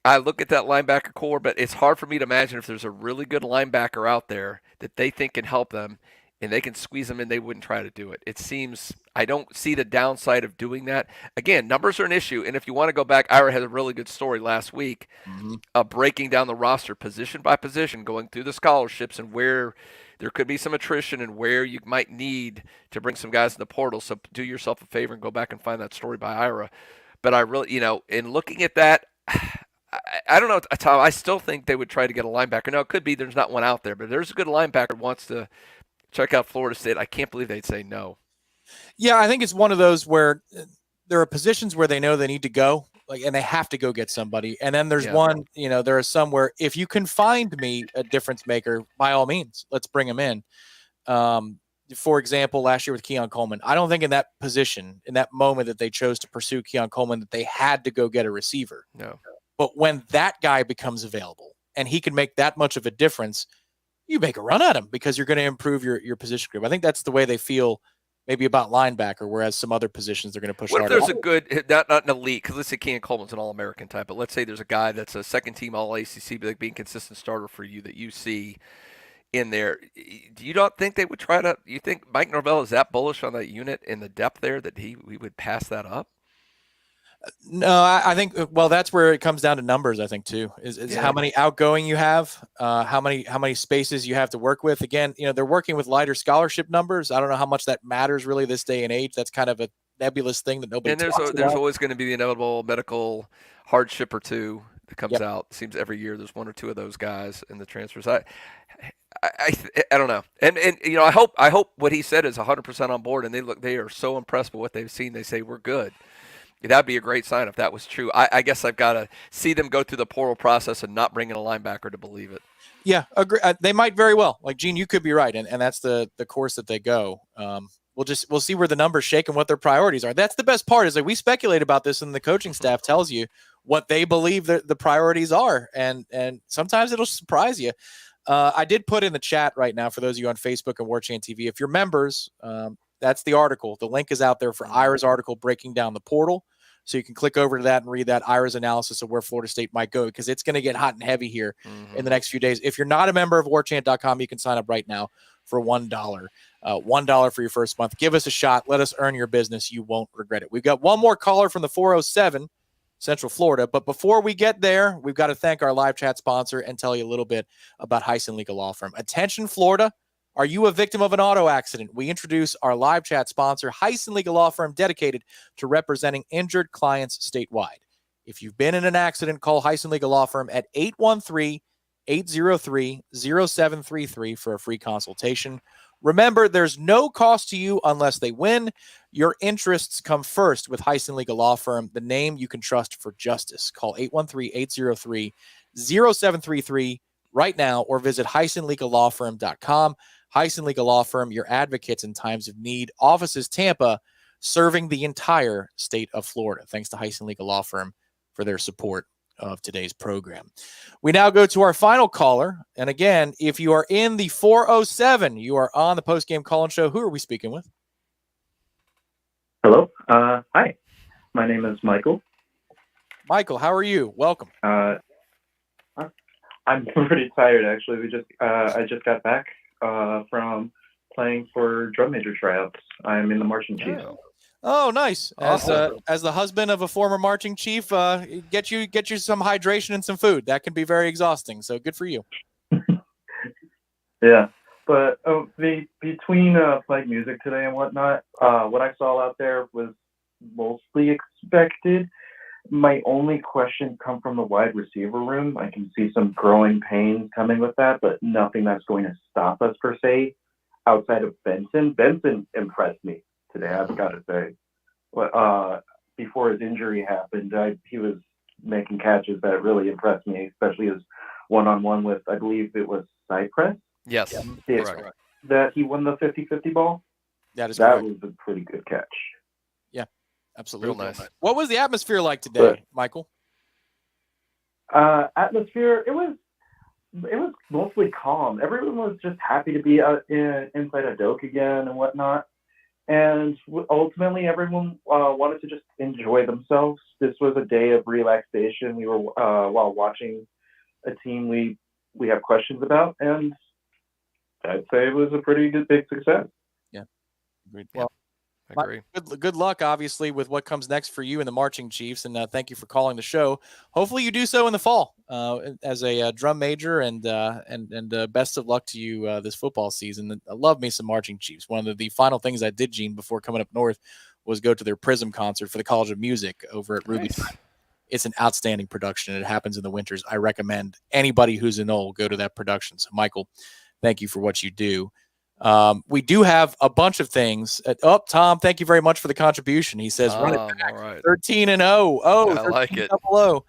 I look at that linebacker core, but it's hard for me to imagine if there's a really good linebacker out there that they think can help them and they can squeeze them in, they wouldn't try to do it. It seems I don't see the downside of doing that. Again, numbers are an issue, and if you want to go back, Ira had a really good story last week, breaking down the roster position by position, going through the scholarships and where there could be some attrition and where you might need to bring some guys in the portal. So do yourself a favor and go back and find that story by Ira. But I really, in looking at that, I don't know, Tom, I still think they would try to get a linebacker. Now, it could be there's not one out there, but if there's a good linebacker who wants to check out Florida State, I can't believe they'd say no. Yeah, I think it's one of those where there are positions where they know they need to go, and they have to go get somebody. And then there's one, there are some where if you can find me a difference maker, by all means, let's bring him in. For example, last year with Keon Coleman, I don't think in that position, in that moment that they chose to pursue Keon Coleman, that they had to go get a receiver. No. But when that guy becomes available and he can make that much of a difference, you make a run at him because you're going to improve your position group. I think that's the way they feel maybe about linebacker, whereas some other positions they're going to push harder. What if there's a good, not an elite, because let's say Keon Coleman's an All-American type, but let's say there's a guy that's a second-team All-ACC, but being consistent starter for you that you see in there. Do you not think they would try to – you think Mike Norvell is that bullish on that unit and the depth there that he would pass that up? No, I think, well, that's where it comes down to numbers, I think, too, is how many outgoing you have, how many spaces you have to work with. Again, they're working with lighter scholarship numbers. I don't know how much that matters really this day and age. That's kind of a nebulous thing that nobody talks about. And there's always going to be the inevitable medical hardship or two that comes out. It seems every year there's one or two of those guys in the transfers. I don't know. And I hope what he said is 100% on board, and they are so impressed with what they've seen. They say we're good. That'd be a great sign if that was true. I guess I've got to see them go through the portal process and not bring in a linebacker to believe it. Yeah, agree. They might very well. Like, Gene, you could be right, and that's the course that they go. We'll see where the numbers shake and what their priorities are. That's the best part, is like we speculate about this, and the coaching staff tells you what they believe the priorities are, and sometimes it'll surprise you. I did put in the chat right now for those of you on Facebook and Warchant TV. If you're members, that's the article. The link is out there for Ira's article breaking down the portal. So you can click over to that and read that Ira's analysis of where Florida State might go, because it's going to get hot and heavy here in the next few days. If you're not a member of warchant.com, you can sign up right now for $1. $1 for your first month. Give us a shot. Let us earn your business. You won't regret it. We've got one more caller from the 407, Central Florida. But before we get there, we've got to thank our live chat sponsor and tell you a little bit about Heisen Legal Law Firm. Attention, Florida. Are you a victim of an auto accident? We introduce our live chat sponsor, Heisen Legal Law Firm, dedicated to representing injured clients statewide. If you've been in an accident, call Heisen Legal Law Firm at 803-0733 for a free consultation. Remember, there's no cost to you unless they win. Your interests come first with Heisen Legal Law Firm, the name you can trust for justice. Call 813-803-0733 right now or visit HeisenLegalLawFirm.com. Heisen Legal Law Firm, your advocates in times of need. Offices Tampa, serving the entire state of Florida. Thanks to Heisen Legal Law Firm for their support of today's program. We now go to our final caller. And again, if you are in the 407, you are on the Postgame Call-In Show. Who are we speaking with? Hello. Hi. My name is Michael. Michael, how are you? Welcome. I'm pretty tired, actually. I just got back from playing for drum major tryouts. I'm in the marching chief. Oh, nice. Awesome. As the husband of a former marching chief, get you some hydration and some food. That can be very exhausting. So good for you. Yeah. But between playing music today and whatnot, what I saw out there was mostly expected. My only question come from the wide receiver room. I can see some growing pains coming with that, but nothing that's going to stop us per se outside of Benson. Benson impressed me today, I've got to say. Before his injury happened, he was making catches that really impressed me, especially his one-on-one with, I believe it was Cypress. Yes, correct. That he won the 50-50 ball. That was a pretty good catch. Yeah, absolutely. Real nice. What was the atmosphere like today, Michael? Atmosphere, it was mostly calm. Everyone was just happy to be inside a doke again and whatnot. And ultimately, everyone wanted to just enjoy themselves. This was a day of relaxation. We were while watching a team we have questions about, and I'd say it was a pretty big success. Yeah, agreed. Well, I agree. Good luck, obviously, with what comes next for you in the Marching Chiefs, and thank you for calling the show. Hopefully, you do so in the fall as a drum major, and best of luck to you this football season. I love me some Marching Chiefs. One of the final things I did, Gene, before coming up north, was go to their Prism concert for the College of Music over at Ruby. Nice. It's an outstanding production. It happens in the winters. I recommend anybody who's a Nole go to that production. So, Michael, thank you for what you do. We do have a bunch of things. Tom, thank you very much for the contribution. He says, run it back, right. 13-0. I like it. 13-0.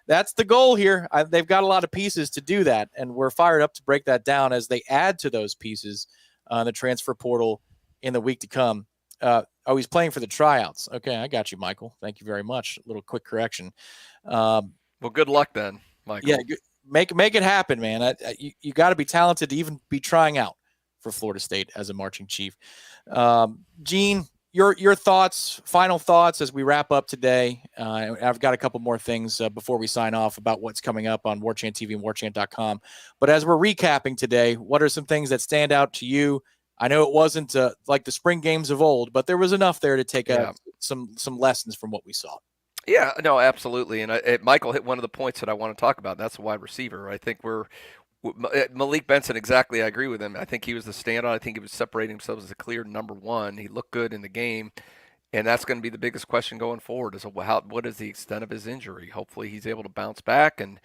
That's the goal here. They've got a lot of pieces to do that, and we're fired up to break that down as they add to those pieces on the transfer portal in the week to come. He's playing for the tryouts. Okay, I got you, Michael. Thank you very much. A little quick correction. Well, good luck then, Michael. Yeah, make it happen, man. You got to be talented to even be trying out for Florida State as a marching chief. Gene, your thoughts, final thoughts as we wrap up today. I've got a couple more things before we sign off about what's coming up on Warchant TV and Warchant.com. But as we're recapping today, what are some things that stand out to you? I know it wasn't like the spring games of old, but there was enough there to take some lessons from what we saw. Yeah, no, absolutely. And Michael hit one of the points that I want to talk about. That's a wide receiver. I think Malik Benson, exactly. I agree with him. I think he was the standout. I think he was separating himself as a clear number one. He looked good in the game. And that's going to be the biggest question going forward is what is the extent of his injury? Hopefully he's able to bounce back, and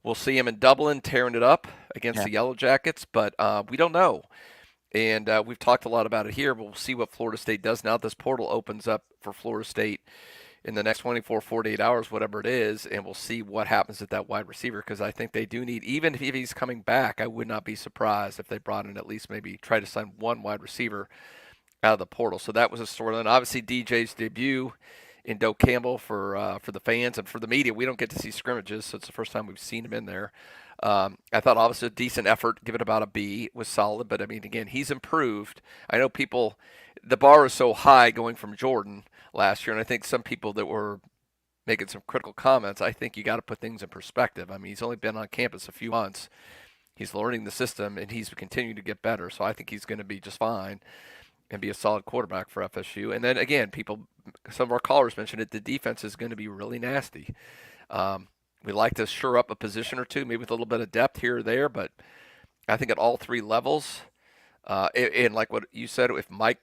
we'll see him in Dublin tearing it up against the Yellow Jackets, but we don't know. And we've talked a lot about it here, but we'll see what Florida State does now. This portal opens up for Florida State in the next 24, 48 hours, whatever it is, and we'll see what happens at that wide receiver, because I think they do need, even if he's coming back, I would not be surprised if they brought in at least maybe try to sign one wide receiver out of the portal. So that was a storyline. Obviously, DJ's debut in Doak Campbell for the fans and for the media. We don't get to see scrimmages, so it's the first time we've seen him in there. I thought obviously a decent effort, give it about a B, was solid, but I mean, again, he's improved. I know the bar is so high going from Jordan last year, and I think some people that were making some critical comments, I think you got to put things in perspective. I mean, he's only been on campus a few months. He's learning the system, and he's continuing to get better, so I think he's going to be just fine and be a solid quarterback for FSU. And then, again, some of our callers mentioned it, the defense is going to be really nasty. We like to shore up a position or two, maybe with a little bit of depth here or there, but I think at all three levels, and like what you said, if Mike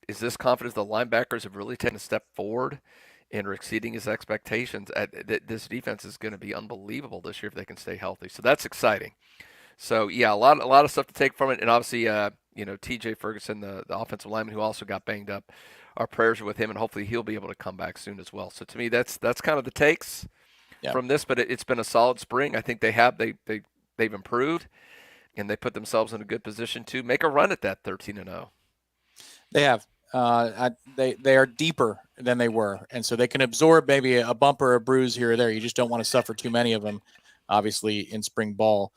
is this confident, the linebackers have really taken a step forward and are exceeding his expectations. This defense is going to be unbelievable this year if they can stay healthy. So that's exciting. So yeah, a lot of stuff to take from it, and obviously, T.J. Ferguson, the offensive lineman who also got banged up. Our prayers are with him, and hopefully he'll be able to come back soon as well. So to me, that's kind of the takes from this. But it's been a solid spring. I think they've improved, and they put themselves in a good position to make a run at that 13-0. They have. They are deeper than they were, and so they can absorb maybe a bump or a bruise here or there. You just don't want to suffer too many of them, obviously, in spring ball.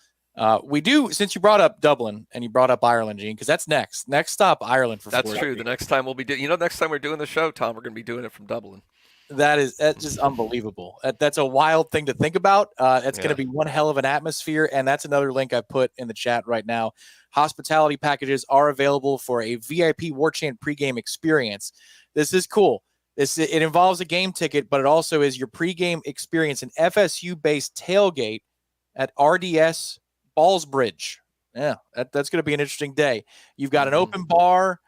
We do, since you brought up Dublin and you brought up Ireland, Gene, because that's next stop, Ireland for That's Florida. true. The next time we'll be next time we're doing the show, Tom, we're going to be doing it from Dublin. That's just unbelievable. That's a wild thing to think about. It's going to be one hell of an atmosphere, and that's another link I put in the chat right now. Hospitality packages are available for a VIP Warchant pregame experience. This is cool. It involves a game ticket, but it also is your pregame experience, an FSU-based tailgate at RDS Ballsbridge. Yeah, that's going to be an interesting day. You've got an open bar.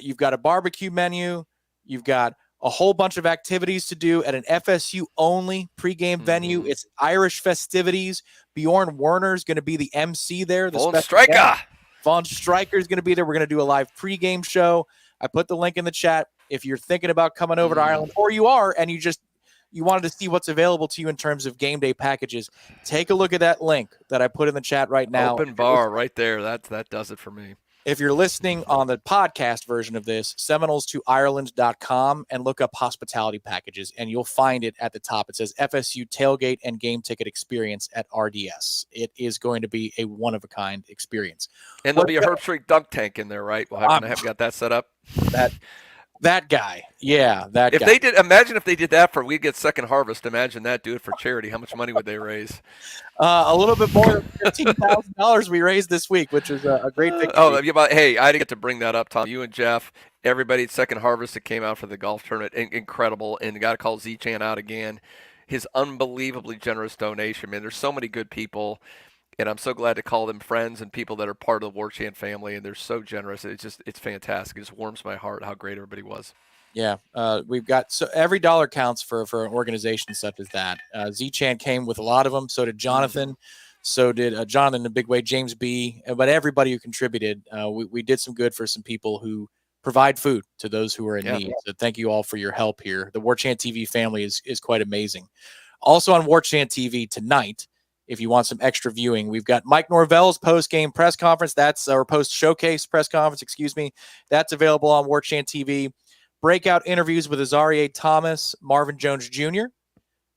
You've got a barbecue menu. You've got a whole bunch of activities to do at an FSU-only pregame venue. It's Irish festivities. Bjorn Werner is going to be the MC there. Von Stryker is going to be there. We're going to do a live pregame show. I put the link in the chat. If you're thinking about coming over to Ireland, or you are, and you wanted to see what's available to you in terms of game day packages, take a look at that link that I put in the chat right now. Open bar right there. That does it for me. If you're listening on the podcast version of this, Seminoles2Ireland.com, and look up hospitality packages, and you'll find it at the top. It says FSU tailgate and game ticket experience at RDS. It is going to be a one-of-a-kind experience. And there'll be a Herb Street dunk tank in there, right? We'll have got that set up. That guy. Yeah, that if guy. They did, imagine if they did that for We'd Get Second Harvest. Imagine that. Do it for charity. How much money would they raise? A little bit more than $15,000 we raised this week, which is a great thing. Hey, I didn't get to bring that up, Tom. You and Jeff, everybody at Second Harvest that came out for the golf tournament, incredible. And got to call Z-Chan out again. His unbelievably generous donation. Man, there's so many good people. And I'm so glad to call them friends and people that are part of the Warchant family, and they're so generous. It's fantastic. It just warms my heart how great everybody was. Yeah, we've got every dollar counts for an organization such as that. Z-Chan came with a lot of them. So did Jonathan. So did Jonathan in a big way. James B. But everybody who contributed, we did some good for some people who provide food to those who are in need. So thank you all for your help here. The Warchant TV family is quite amazing. Also on Warchant TV tonight, if you want some extra viewing, we've got Mike Norvell's post-game press conference. That's our post-showcase press conference, That's available on Warchant TV. Breakout interviews with Azarie Thomas, Marvin Jones Jr.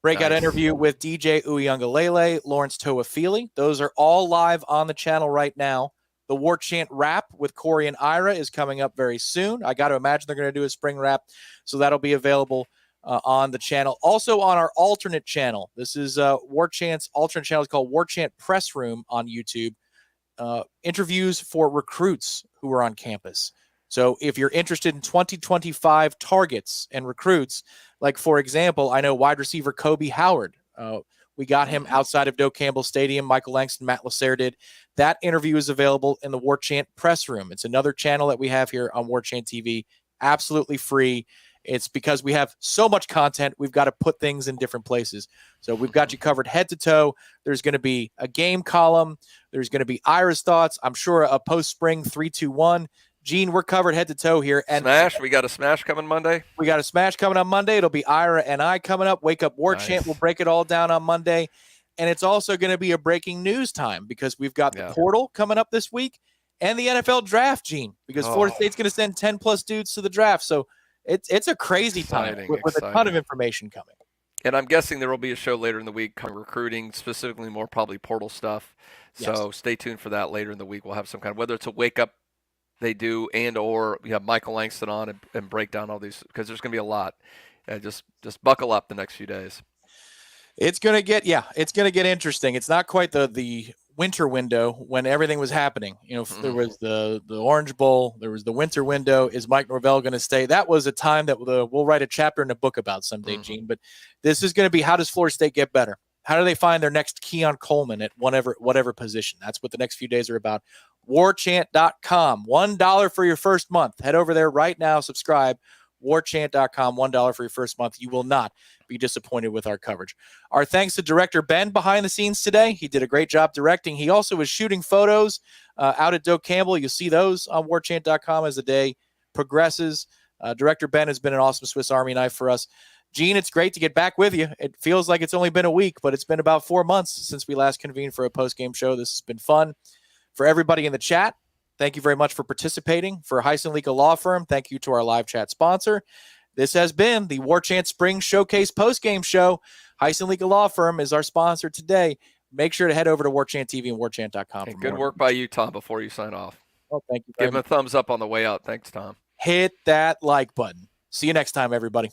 Breakout interview with DJ Uyunglele, Lawrence Toafili. Those are all live on the channel right now. The Warchant wrap with Corey and Ira is coming up very soon. I got to imagine they're going to do a spring wrap, so that'll be available on the channel. Also on our alternate channel. This is Warchant's alternate channel. It's called Warchant Press Room on YouTube. Interviews for recruits who are on campus. So if you're interested in 2025 targets and recruits, like, for example, I know wide receiver Kobe Howard. We got him outside of Doe Campbell Stadium. Michael Langston, Matt Lasser did. That interview is available in the Warchant Press Room. It's another channel that we have here on Warchant TV. Absolutely free. It's because we have so much content, we've got to put things in different places. So we've got you covered head to toe. There's going to be a game column. There's going to be Ira's thoughts. I'm sure a post-spring 3-2-1. Gene, we're covered head to toe here. And Smash. We got a Smash coming Monday. We got a Smash coming on Monday. It'll be Ira and I coming up. Wake Up Warchant. We'll break it all down on Monday. And it's also going to be a breaking news time because we've got the portal coming up this week and the NFL draft, Gene, because Florida State's going to send 10-plus dudes to the draft. So it's a crazy time with a ton of information coming. And I'm guessing there will be a show later in the week covering recruiting, specifically more probably portal stuff. So stay tuned for that later in the week. We'll have some kind of, whether it's a wake up they do or we have Michael Langston on and break down all these, because there's going to be a lot. Just buckle up the next few days. It's going to get interesting. It's not quite the winter window when everything was happening. There was the Orange Bowl, there was the winter window. Is Mike Norvell going to stay? That was a time that we'll write a chapter in a book about someday, Gene. But this is going to be, how does Florida State get better? How do they find their next Keon Coleman at whatever position? That's what the next few days are about. Warchant.com. $1 for your first month. Head over there right now. Subscribe. warchant.com, $1 for your first month. You will not be disappointed with our coverage. Our thanks to director Ben behind the scenes today. He did a great job directing. He also was shooting photos out at Doak Campbell. You'll see those on warchant.com as the day progresses. Director Ben has been an awesome Swiss Army knife for us. Gene, it's great to get back with you. It feels like it's only been a week, but it's been about 4 months since we last convened for a post-game show. This has been fun. For everybody in the chat, thank you very much for participating. For Heisen Legal Law Firm, thank you to our live chat sponsor. This has been the Warchant Spring Showcase post-game show. Heisen Legal Law Firm is our sponsor today. Make sure to head over to Warchant TV and warchant.com. Hey, good work by you, Tom, before you sign off. Oh, thank you. Give him a thumbs up on the way out. Thanks, Tom. Hit that like button. See you next time, everybody.